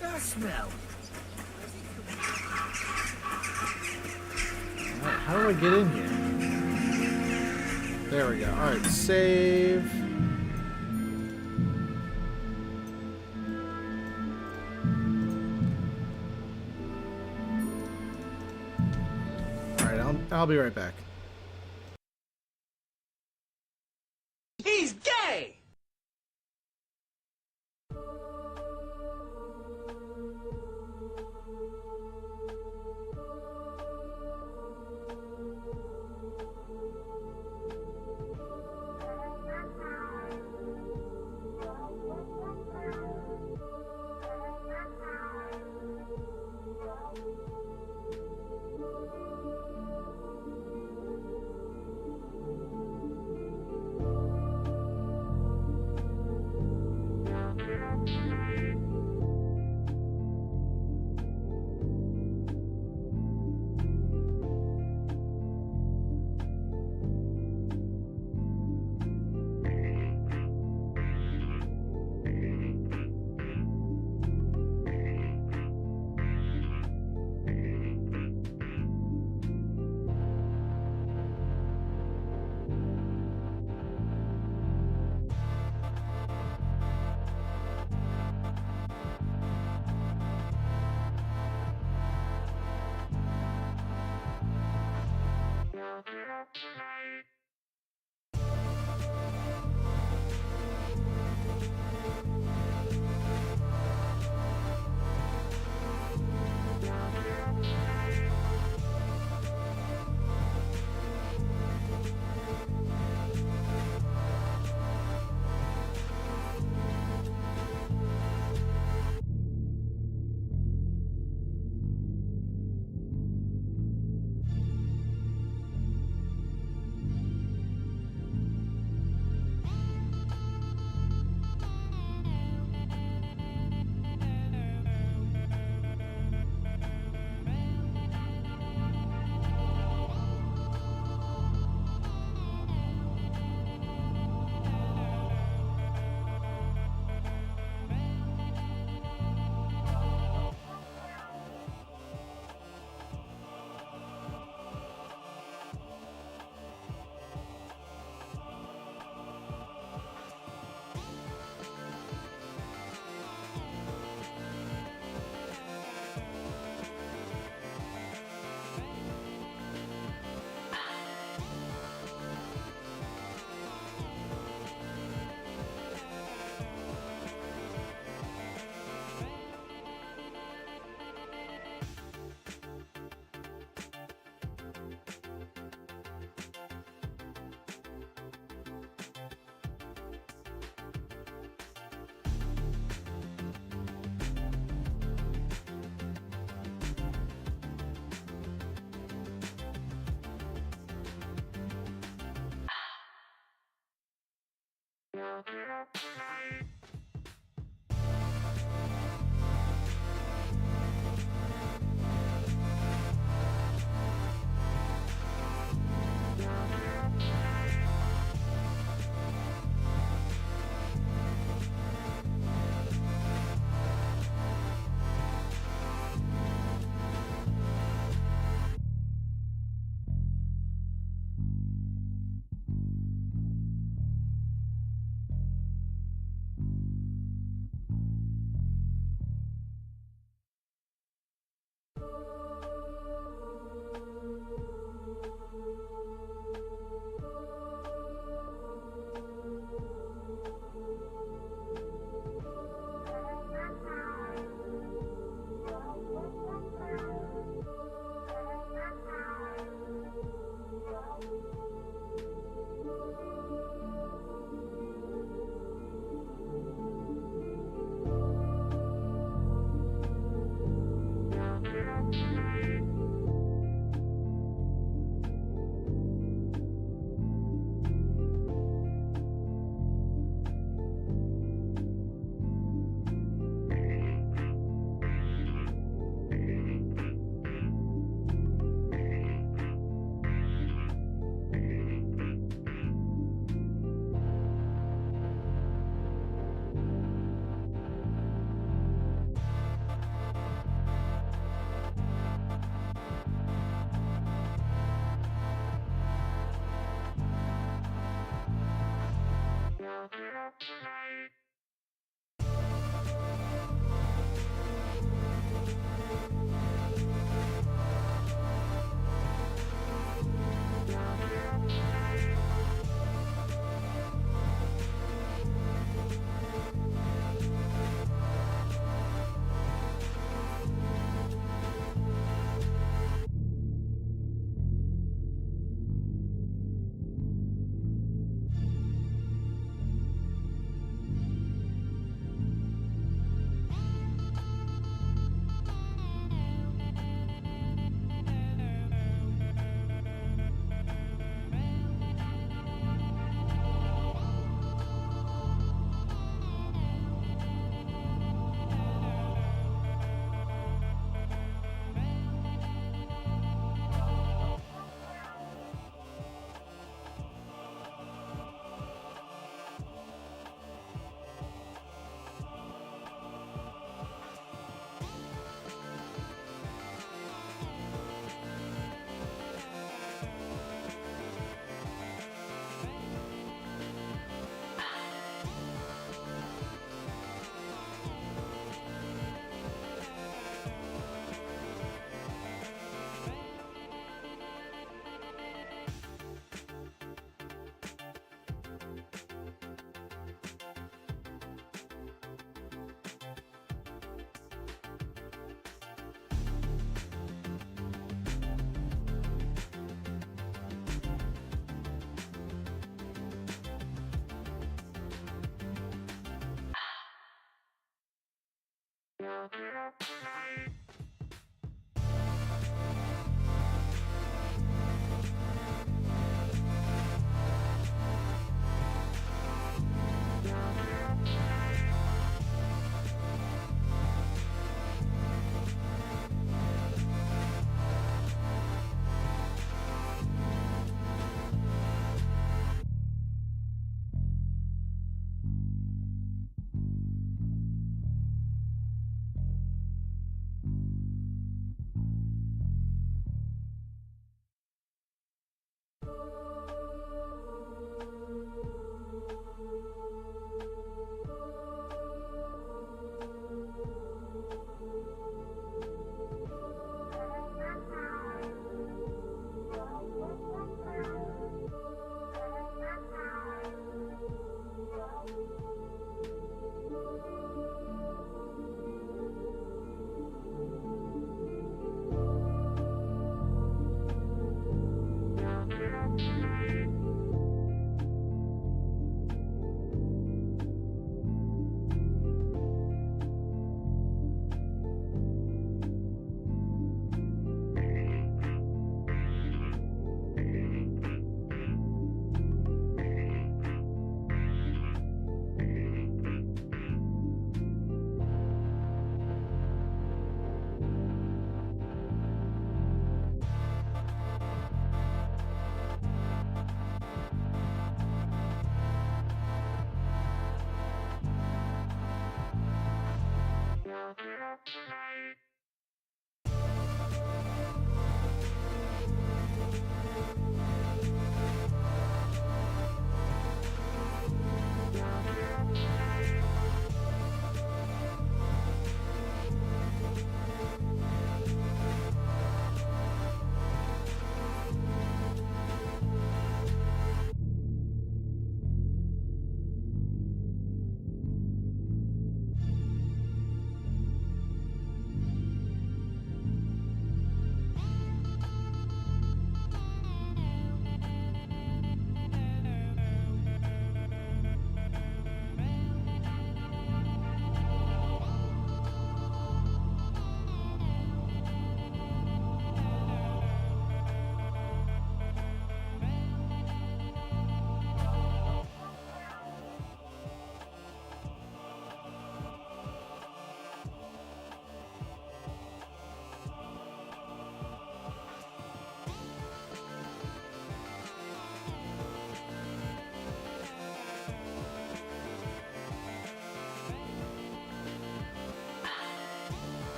That smell. Alright, how do I get in here? There we go. Alright, save. Alright, I'll be right back. He's gay!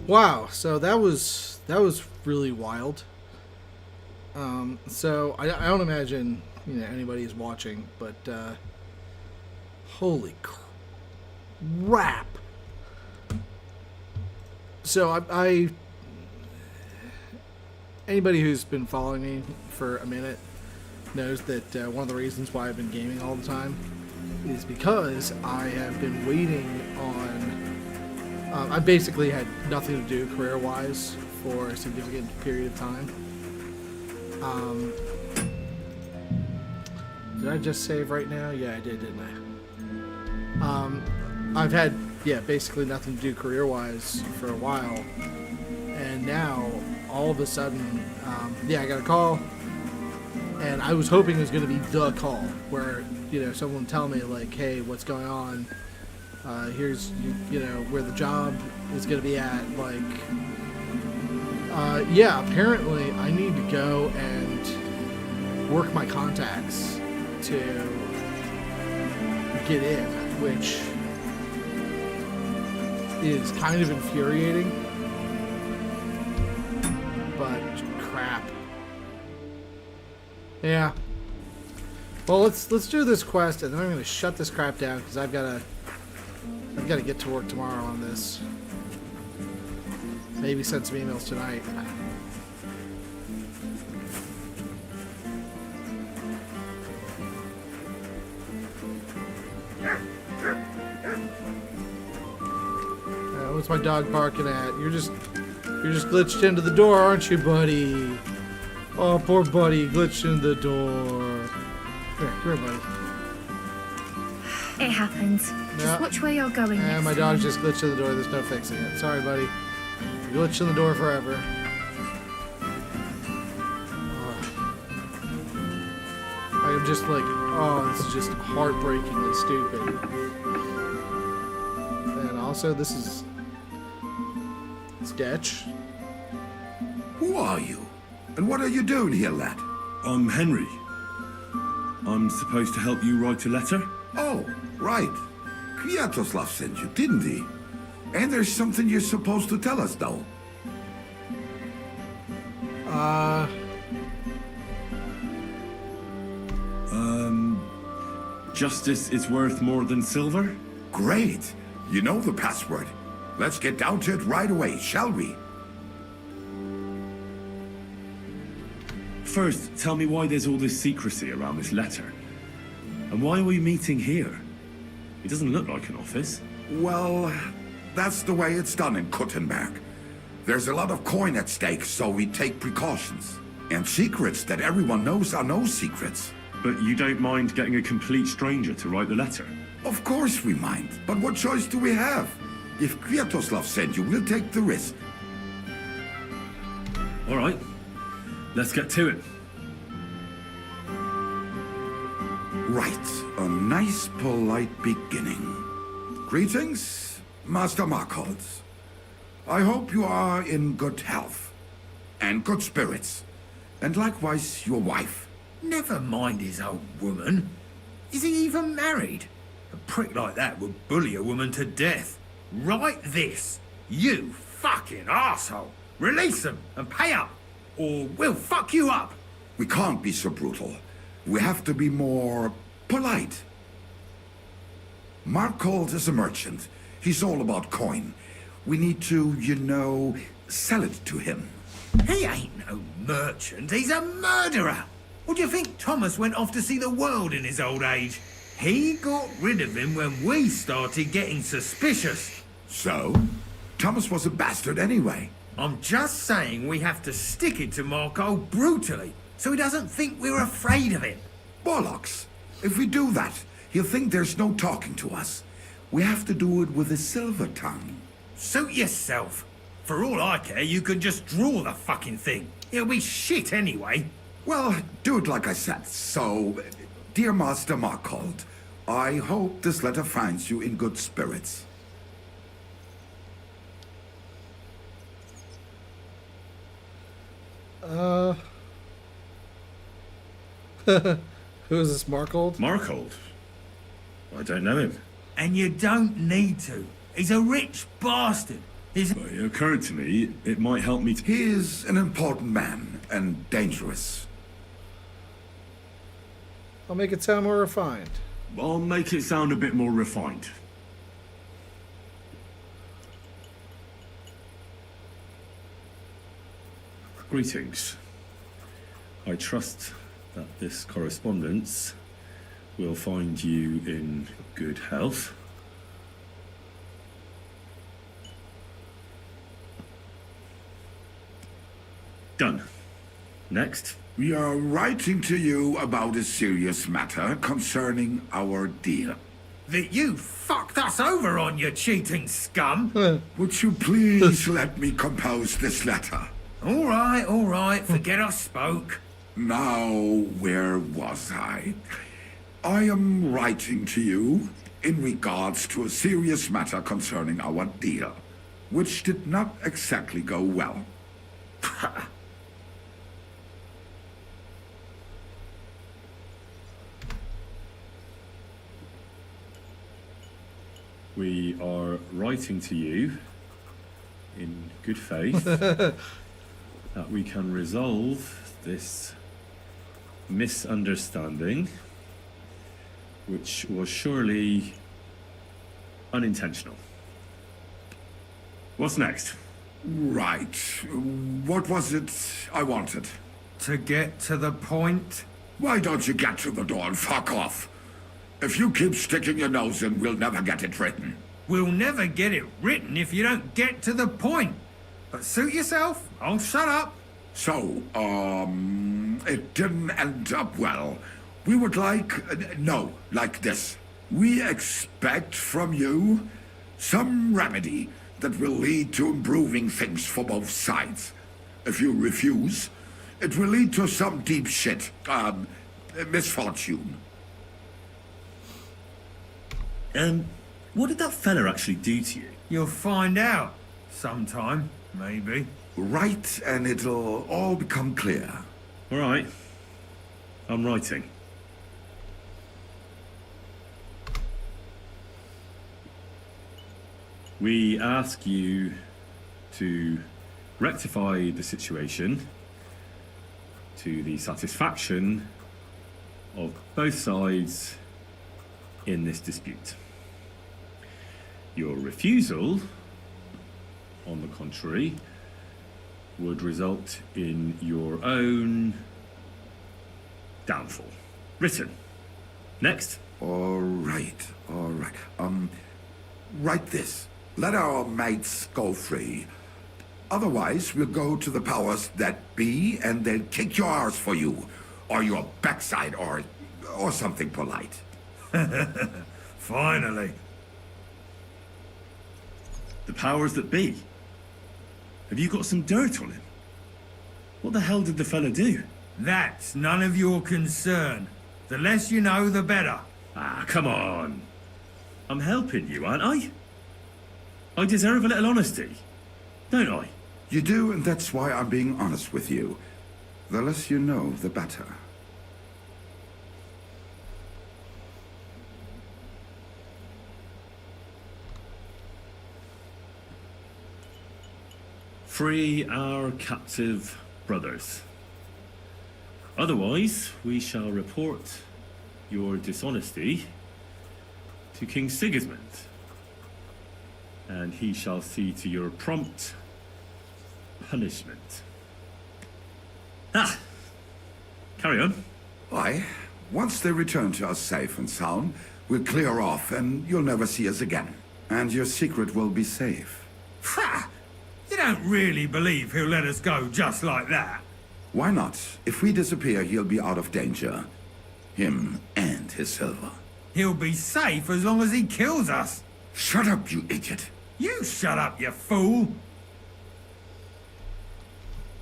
Wow, so that was really wild. So I don't imagine anybody is watching, but holy crap! So I anybody who's been following me for a minute knows that one of the reasons why I've been gaming all the time is because I have been waiting on. I basically had nothing to do career-wise for a significant period of time. Did I just save right now? Yeah, I did, didn't I? I've had, basically nothing to do career-wise for a while. And now, all of a sudden, I got a call. And I was hoping it was going to be the call where, someone would tell me, like, hey, what's going on? Here's, where the job is going to be at. Like, apparently I need to go and work my contacts to get in, which is kind of infuriating. But crap. Yeah. Well, let's do this quest, and then I'm going to shut this crap down because I've got to get to work tomorrow on this. Maybe send some emails tonight. What's my dog barking at? You're just glitched into the door, aren't you, buddy? Oh, poor buddy, glitched into the door. Come here, buddy. It happens. Just watch where you're going. And my dog just glitched in the door. There's no fixing it. Sorry, buddy. You glitched in the door forever. I'm just like, this is just heartbreakingly stupid. And also, this is Detch. Who are you? And what are you doing here, lad? I'm Henry. I'm supposed to help you write a letter? Oh, right. Kwiatoslav sent you, didn't he? And there's something you're supposed to tell us, though. Justice is worth more than silver? Great. You know the password. Let's get down to it right away, shall we? First, tell me why there's all this secrecy around this letter. And why are we meeting here? It doesn't look like an office. Well, that's the way it's done in Kuttenberg. There's a lot of coin at stake, so we take precautions. And secrets that everyone knows are no secrets. But you don't mind getting a complete stranger to write the letter? Of course we mind, but what choice do we have? If Kwiatoslav sent you, we'll take the risk. All right, let's get to it. Right, a nice, polite beginning. Greetings, Master Markholz. I hope you are in good health and good spirits, and likewise your wife. Never mind his old woman. Is he even married? A prick like that would bully a woman to death. Write this. You fucking arsehole. Release them and pay up. or we'll fuck you up. We can't be so brutal. We have to be more polite. Markold is a merchant. He's all about coin. We need to, you know, sell it to him. He ain't no merchant, he's a murderer. What do you think Thomas went off to see the world in his old age? He got rid of him when we started getting suspicious. So? Thomas was a bastard anyway. I'm just saying we have to stick it to Marco brutally, so he doesn't think we're afraid of him. Bollocks! If we do that, he'll think there's no talking to us. We have to do it with a silver tongue. Suit yourself. For all I care, you can just draw the fucking thing. It'll be shit anyway. Well, do it like I said. So, dear Master Markold, I hope this letter finds you in good spirits. Who is this, Markold? Markold? I don't know him. And you don't need to. He's a rich bastard. It occurred to me it might help me to... He is an important man, and dangerous. I'll make it sound more refined. I'll make it sound a bit more refined. Greetings. I trust that this correspondence will find you in good health. Done. Next. We are writing to you about a serious matter concerning our deal. That you fucked us over on, you cheating scum. Would you please let me compose this letter? All right, forget I spoke. Now, where was I? I am writing to you in regards to a serious matter concerning our deal, which did not exactly go well. We are writing to you in good faith that we can resolve this misunderstanding, which was surely unintentional. What's next? Right. What was it I wanted? To get to the point? Why don't you get to the door and fuck off? If you keep sticking your nose in, we'll never get it written. We'll never get it written if you don't get to the point. But suit yourself, I'll shut up. So, it didn't end up well. We would like this. We expect from you some remedy that will lead to improving things for both sides. If you refuse, it will lead to some deep shit, misfortune. What did that fella actually do to you? You'll find out. Sometime, maybe. Write and it'll all become clear. All right. I'm writing. We ask you to rectify the situation to the satisfaction of both sides in this dispute. Your refusal, on the contrary, would result in your own downfall. Written. Next. All right. Write this. Let our mates go free. Otherwise, we'll go to the powers that be and they'll kick your arse for you. Or your backside, or something polite. Finally. The powers that be? Have you got some dirt on him? What the hell did the fella do? That's none of your concern. The less you know, the better. Ah, come on. I'm helping you, aren't I? I deserve a little honesty, don't I? You do, and that's why I'm being honest with you. The less you know, the better. Free our captive brothers. Otherwise, we shall report your dishonesty to King Sigismund, and he shall see to your prompt punishment. Carry on. Why, once they return to us safe and sound, we'll clear off and you'll never see us again. And your secret will be safe. Ha! You don't really believe he'll let us go just like that? Why not? If we disappear, he'll be out of danger. Him and his silver. He'll be safe as long as he kills us. Shut up, you idiot. You shut up, you fool.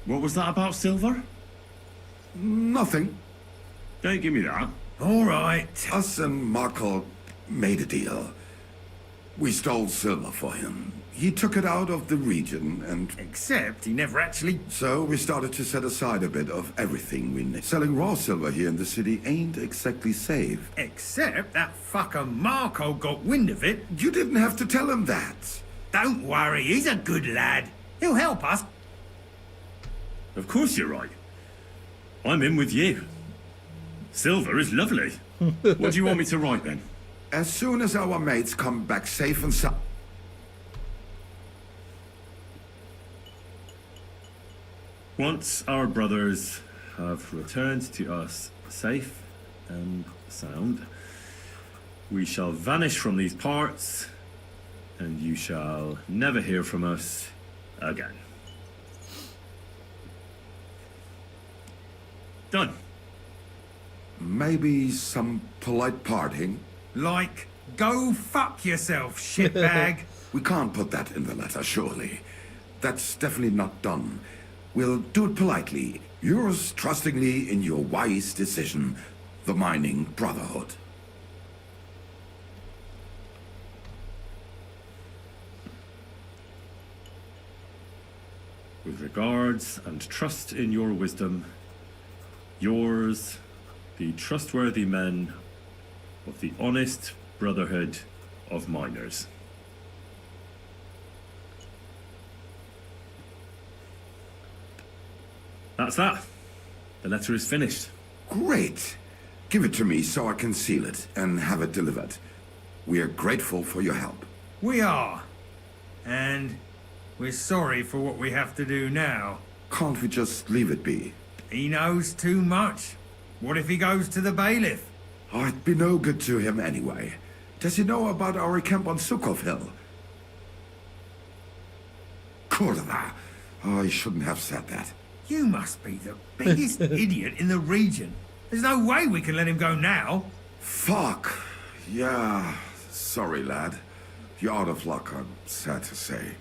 What was that about silver? Nothing. Don't give me that. All right. Us and Markle made a deal. We stole silver for him. He took it out of the region and... Except he never actually... So we started to set aside a bit of everything we need. Selling raw silver here in the city ain't exactly safe. Except that fucker Marco got wind of it. You didn't have to tell him that. Don't worry, he's a good lad. He'll help us. Of course you're right. I'm in with you. Silver is lovely. What do you want me to write then? As soon as our mates come back safe and sound... Once our brothers have returned to us safe and sound, we shall vanish from these parts, and you shall never hear from us again. Done. Maybe some polite parting? Like, go fuck yourself, shitbag. We can't put that in the letter, surely. That's definitely not done. We'll do it politely. Yours trustingly in your wise decision, the Mining Brotherhood. With regards and trust in your wisdom, yours, the trustworthy men of the honest Brotherhood of Miners. That's that. The letter is finished. Great. Give it to me so I can seal it and have it delivered. We are grateful for your help. We are. And we're sorry for what we have to do now. Can't we just leave it be? He knows too much. What if he goes to the bailiff? Oh, it'd be no good to him anyway. Does he know about our camp on Sukov Hill? Kurva. Oh, I shouldn't have said that. You must be the biggest idiot in the region. There's no way we can let him go now. Fuck. Yeah. Sorry, lad. You're out of luck, I'm sad to say.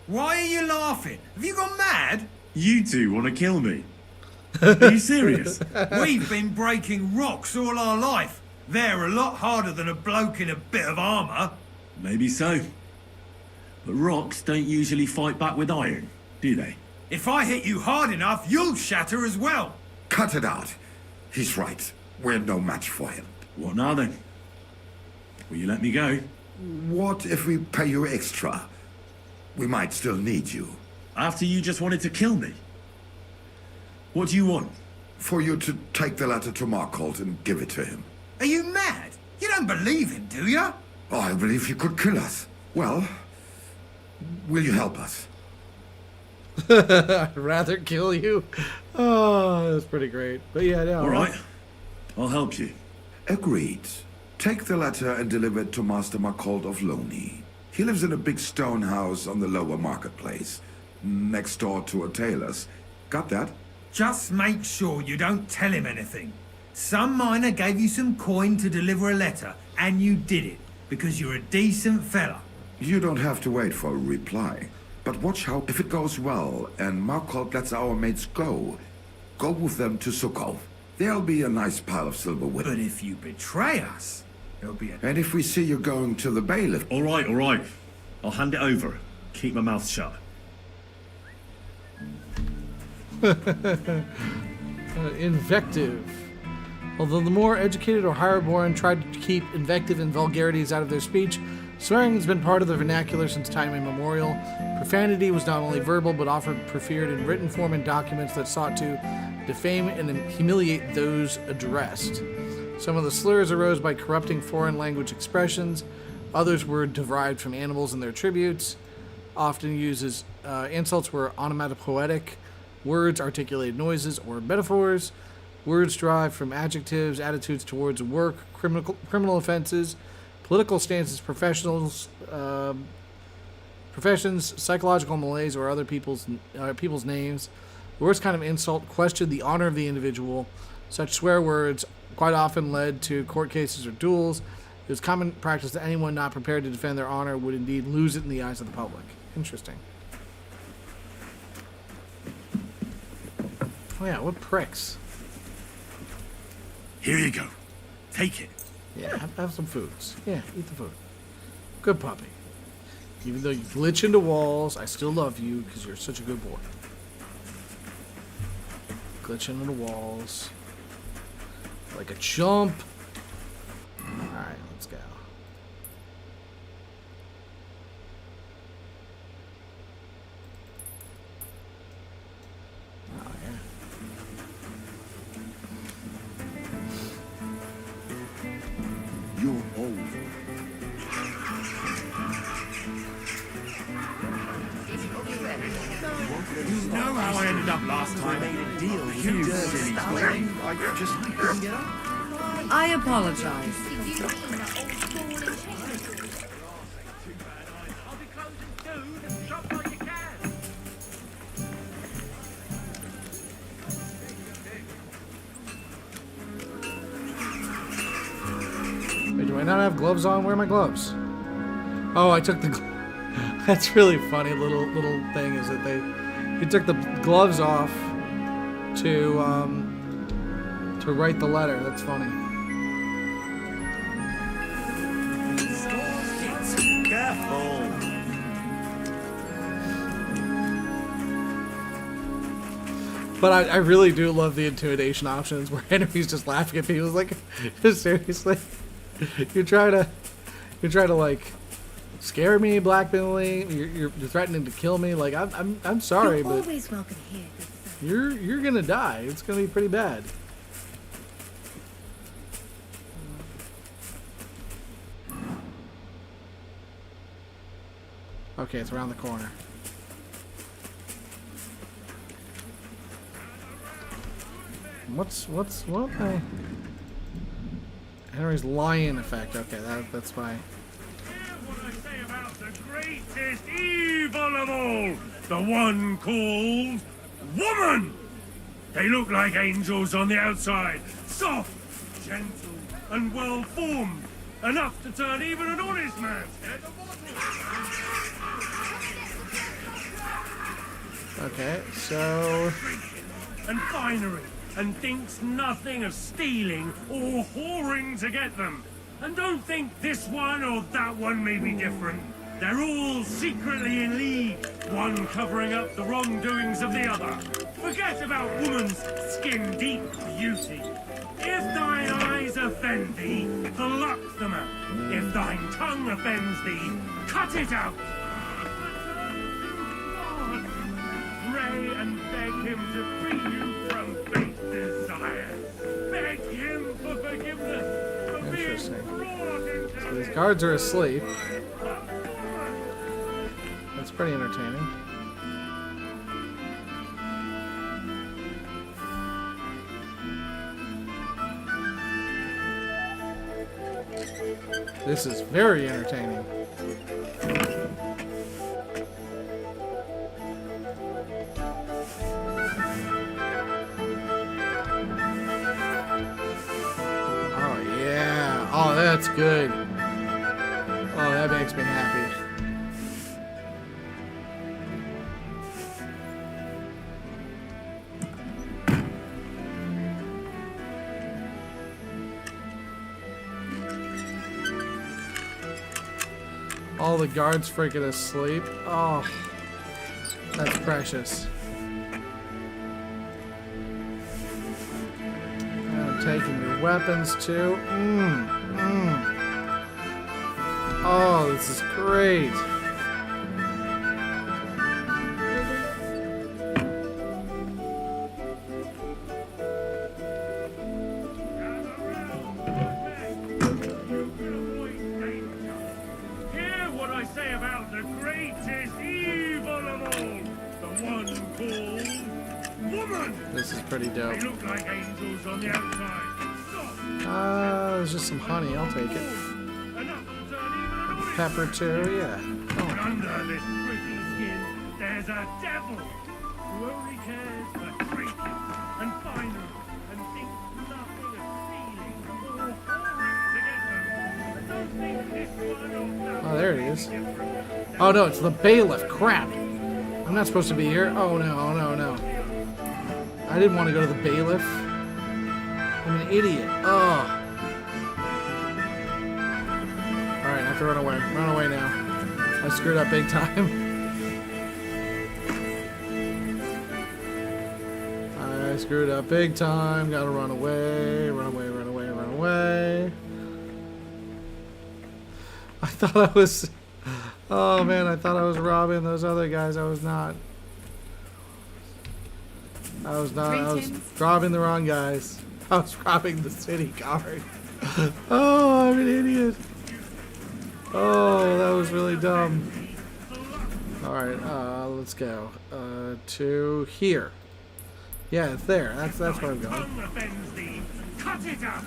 Why are you laughing? Have you gone mad? You two want to kill me? Are you serious? We've been breaking rocks all our life. They're a lot harder than a bloke in a bit of armour. Maybe so. But rocks don't usually fight back with iron, do they? If I hit you hard enough, you'll shatter as well. Cut it out. He's right. We're no match for him. What now then? Will you let me go? What if we pay you extra? We might still need you. After you just wanted to kill me? What do you want? For you to take the letter to Markholt and give it to him. Are you mad? You don't believe him, do you? Oh, I believe he could kill us. Well, will you help us? I'd rather kill you. Oh, that's pretty great. But yeah, no. All right. I'll help you. Agreed. Take the letter and deliver it to Master Markholt of Loney. He lives in a big stone house on the lower marketplace, next door to a tailor's. Got that? Just make sure you don't tell him anything. Some miner gave you some coin to deliver a letter, and you did it, because you're a decent fella. You don't have to wait for a reply. But watch how, if it goes well, and Markholt lets our mates go with them to Sukov. There'll be a nice pile of silver with But if you betray us, there'll be a... And if we see you going to the bailiff... All right, all right. I'll hand it over. Keep my mouth shut. Invective. Although the more educated or higher born tried to keep invective and vulgarities out of their speech, swearing has been part of the vernacular since time immemorial. Profanity was not only verbal, but often preferred in written form in documents that sought to defame and humiliate those addressed. Some of the slurs arose by corrupting foreign language expressions. Others were derived from animals and their tributes. Often used as insults were onomatopoetic, words, articulated noises, or metaphors. Words derived from adjectives, attitudes towards work, criminal offenses, political stances, professions, psychological malaise, or other people's names. The worst kind of insult questioned the honor of the individual. Such swear words quite often led to court cases or duels. It was common practice that anyone not prepared to defend their honor would indeed lose it in the eyes of the public. Interesting. Oh yeah, what pricks. Here you go. Take it. Yeah, have some foods. Yeah, eat the food. Good puppy. Even though you glitch into walls, I still love you because you're such a good boy. Glitch into the walls. Like a chump. Alright, let's go. Oh, yeah. You're old. You know how I ended up last time? I made a deal with you, silly thing. I just couldn't get up. I apologize. Wait, do I not have gloves on? Where are my gloves? Oh, I took the... That's really funny little thing is that he took the gloves off to write the letter. That's funny. Careful. But I really do love the intimidation options where Henry's just laughing at people. He's like, seriously, you're trying to like scare me, blackmail me. You're threatening to kill me. Like I'm sorry, You're but always welcome here. you're gonna die. It's gonna be pretty bad. Okay, it's around the corner. What? Henry's lion effect. Okay, that's why. What I say about the greatest evil of all, the one called woman. They look like angels on the outside, soft, gentle, and well-formed, enough to turn even an honest man's head. Okay, so And finery, and thinks nothing of stealing or whoring to get them. And don't think this one or that one may be different. They're all secretly in league, one covering up the wrongdoings of the other. Forget about woman's skin-deep beauty. If thine eyes offend thee, pluck them out. If thine tongue offends thee, cut it out. Pray and beg him to free you from base desires. Beg him for forgiveness. For interesting. being brought into So these guards are asleep. That's pretty entertaining. This is very entertaining. Oh yeah. Oh, that's good. Oh, that makes me happy. All the guards freaking asleep. Oh, that's precious. taking your weapons too. Oh, this is great. Hear what I say about the greatest evil of all, the one called woman. This is pretty dope. They look like angels on the outside. There's just some honey. I'll take it. Pepper too, yeah. But under this pretty skin, there's a devil who only cares for drinking and finery and thinks nothing of stealing or whoring to get them. I don't think this one or that. Oh, there he is. Oh no, it's the bailiff. Crap. I'm not supposed to be here. Oh no, oh no, no. I didn't want to go to the bailiff. I'm an idiot. Oh. Alright, I have to run away. Run away now. I screwed up big time. I screwed up big time. Gotta run away. Run away, run away, run away. I thought I was... Oh man, I thought I was robbing those other guys. I was not. I was not. I was robbing the wrong guys. I was robbing the city guard. Oh, I'm an idiot. Oh, that was really dumb. Alright, let's go. To here. Yeah, it's there. That's where I'm going. Cut it up.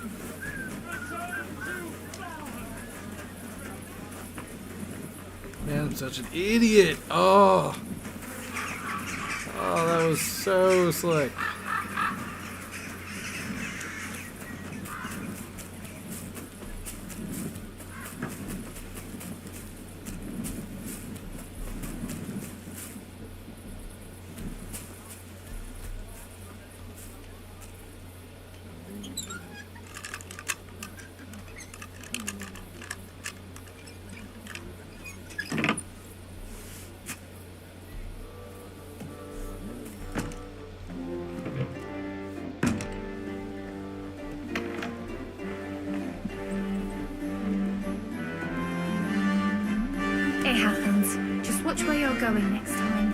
Man, I'm such an idiot. Oh. Oh, that was so slick. It happens. Just watch where you're going next time.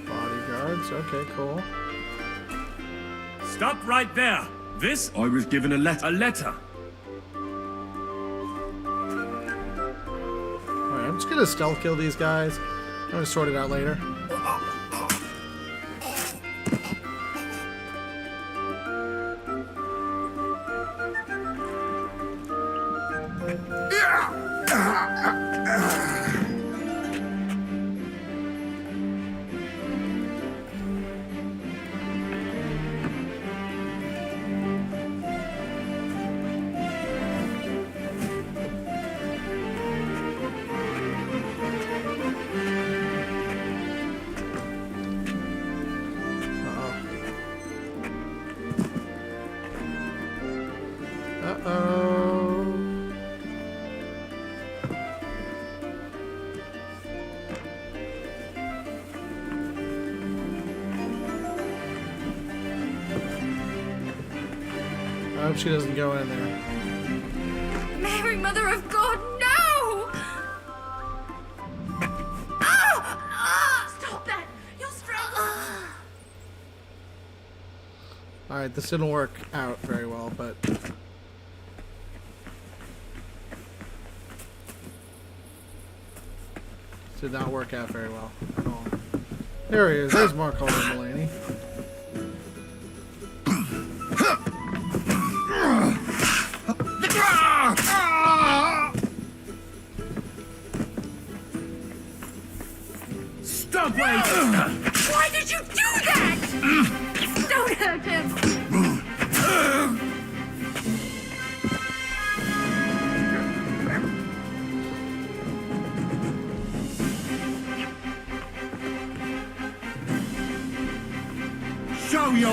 Bodyguards, okay, cool. Stop right there. This? I was given a letter. A letter. Alright, I'm just gonna stealth kill these guys. I'm gonna sort it out later. I hope she doesn't go in there. Mary, Mother of God, no! Stop that! You're strangling! Alright, this didn't work out very well, but... Did not work out very well at all. There he is. There's Mark Holden Mulaney. Stop waiting! Why did you do that? Don't hurt him! Show your...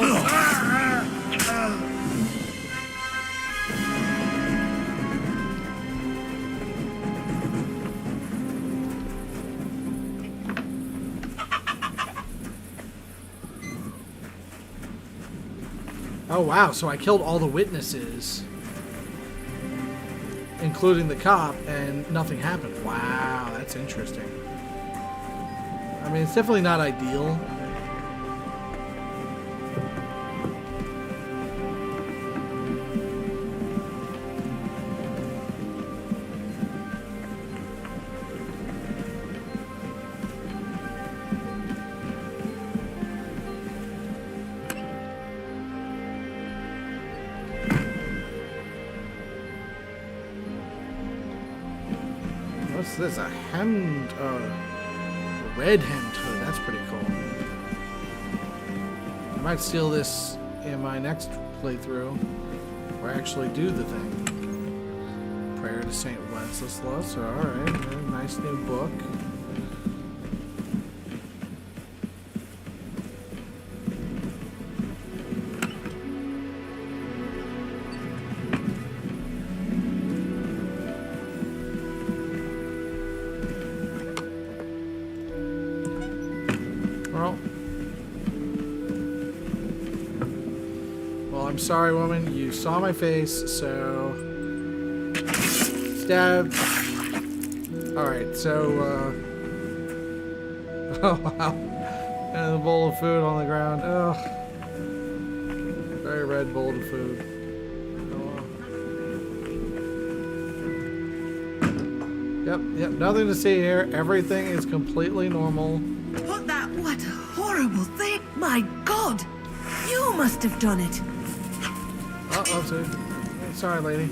Oh wow, so I killed all the witnesses, including the cop, and nothing happened. Wow, that's interesting. I mean, it's definitely not ideal. What's this? A red hemmed hood. That's pretty cool. I might steal this in my next playthrough, or actually do the thing. Prayer to Saint Wenceslas. Alright, nice new book. Well, I'm sorry, woman. You saw my face, so... Stab. Alright, so, oh, wow. And a bowl of food on the ground. Ugh. Very red bowl of food. Yep, nothing to see here. Everything is completely normal. What a horrible thing! My God! You must have done it! Sorry, lady.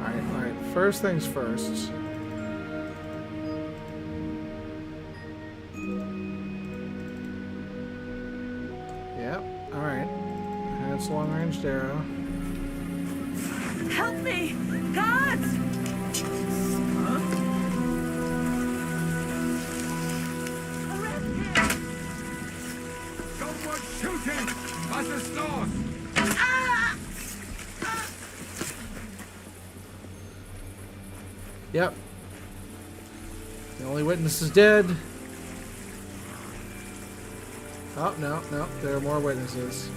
Alright. First things first. Yep, alright. That's a long-range arrow. Help me! Guards! Someone shooting! Was ist los? Yep. The only witness is dead. Oh, no. There are more witnesses.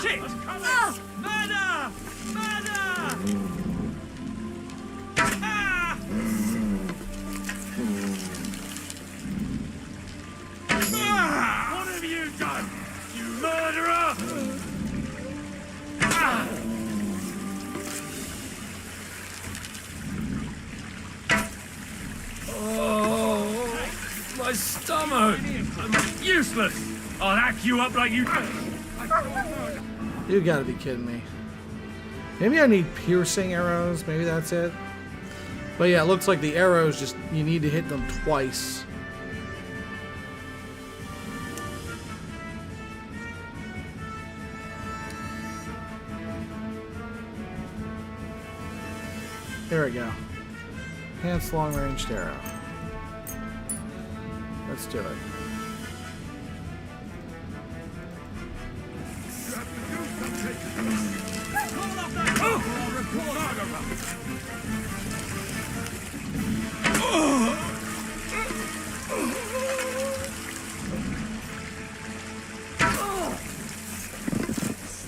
Shit! Murder! Murder! What have you done, you murderer? Oh, my stomach! I'm useless! I'll hack you up like you... You gotta be kidding me. Maybe I need piercing arrows. Maybe that's it. But yeah, it looks like the arrows just... You need to hit them twice. Here we go. Enhanced long-range arrow. Let's do it.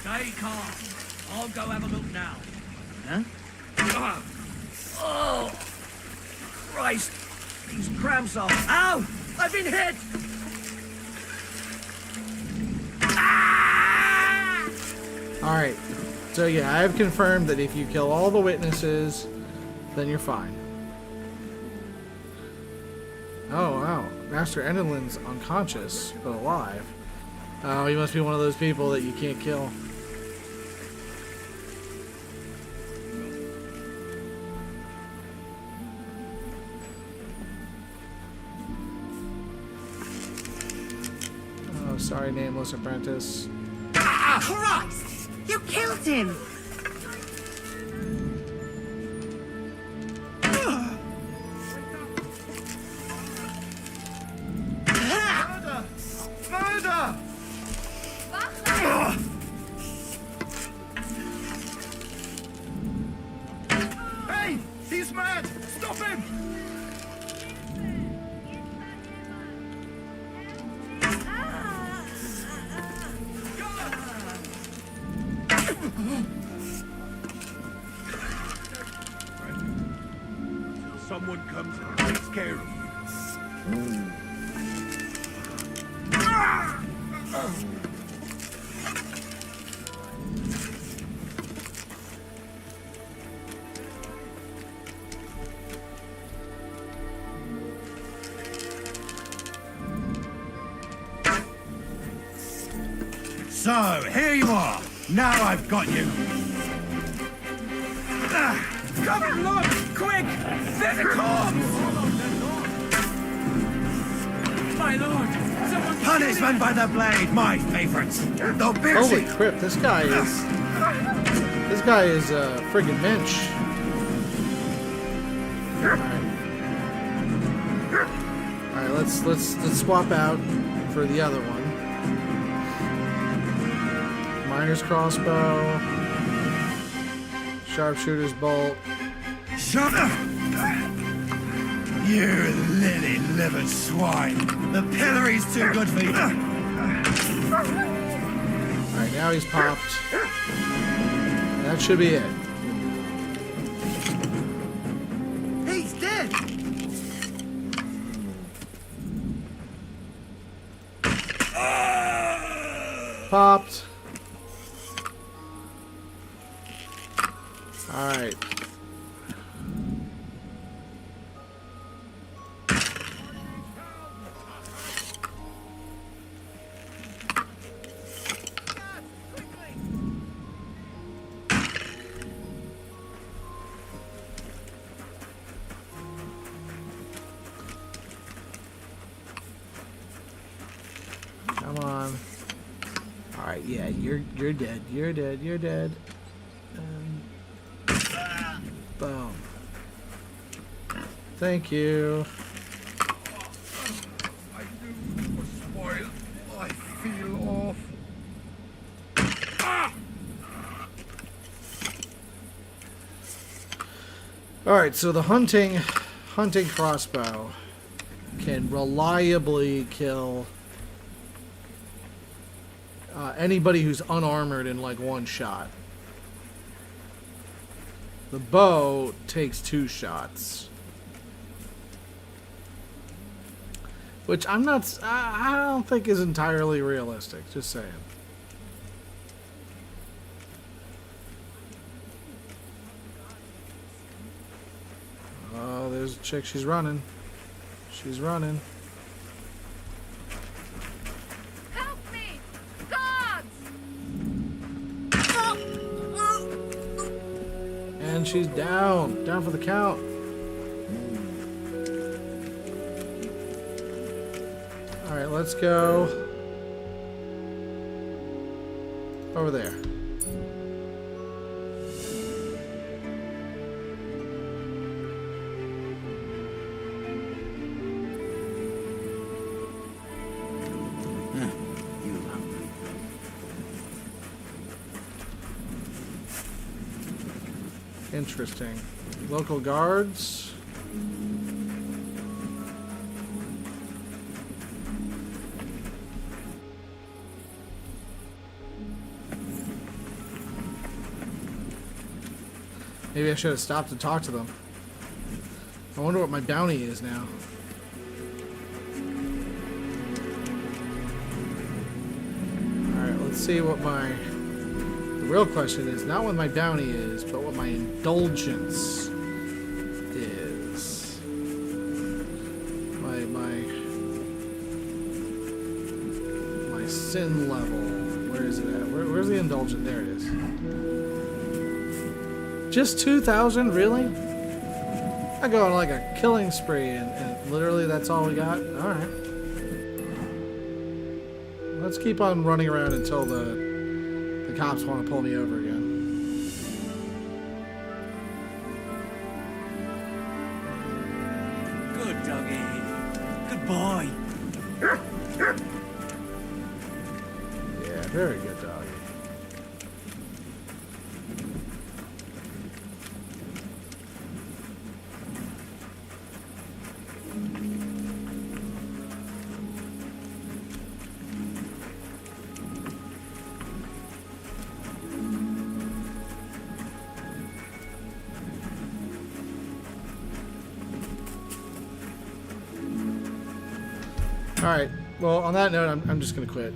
Stay calm. I'll go have a look now. Huh? Oh! Christ! These cramps are... Ow! I've been hit! Alright. So yeah, I have confirmed that if you kill all the witnesses, then you're fine. Oh, wow. Master Enderlin's unconscious, but alive. Oh, he must be one of those people that you can't kill. Oh, sorry, nameless apprentice. Christ! You killed him! Murder! Hey! He's mad! Stop him! care of you. So, here you are. Now I've got you. Come and look! Quick! There's a corpse! My lord! Someone... Punishment by the blade, my favorite. The Holy crap, this guy is a friggin' mensch. Alright, let's swap out for the other one. Miner's crossbow. Sharpshooter's bolt. Shut up! You lily-livered swine. The pillory's too good for you. Alright, now he's popped. That should be it. He's dead! Popped. Alright. Come on. Alright, yeah, you're dead. You're dead. You're dead. Boom. Thank you. I knew it was spoiled. I feel off. Alright, so the hunting crossbow can reliably kill anybody who's unarmored in like one shot. The bow takes 2 shots. Which I don't think is entirely realistic, just saying. Oh, there's a chick, she's running. She's running. Help me! Guards! And she's down. Down for the count. Alright, let's go over there. Interesting. Local guards. Maybe I should have stopped to talk to them. I wonder what my bounty is now. Alright, let's see what my... The real question is not what my bounty is, but what my indulgence is. My sin level. Where is it at? Where's the indulgence? There it is. Just 2,000, really? I go on like a killing spree, and literally that's all we got? Alright. Let's keep on running around until the cops want to pull me over again. Good doggy. Good boy. Yeah, very good doggy. Alright, well, on that note, I'm just going to quit.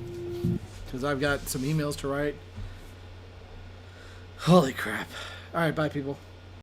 Because I've got some emails to write. Holy crap. Alright, bye, people.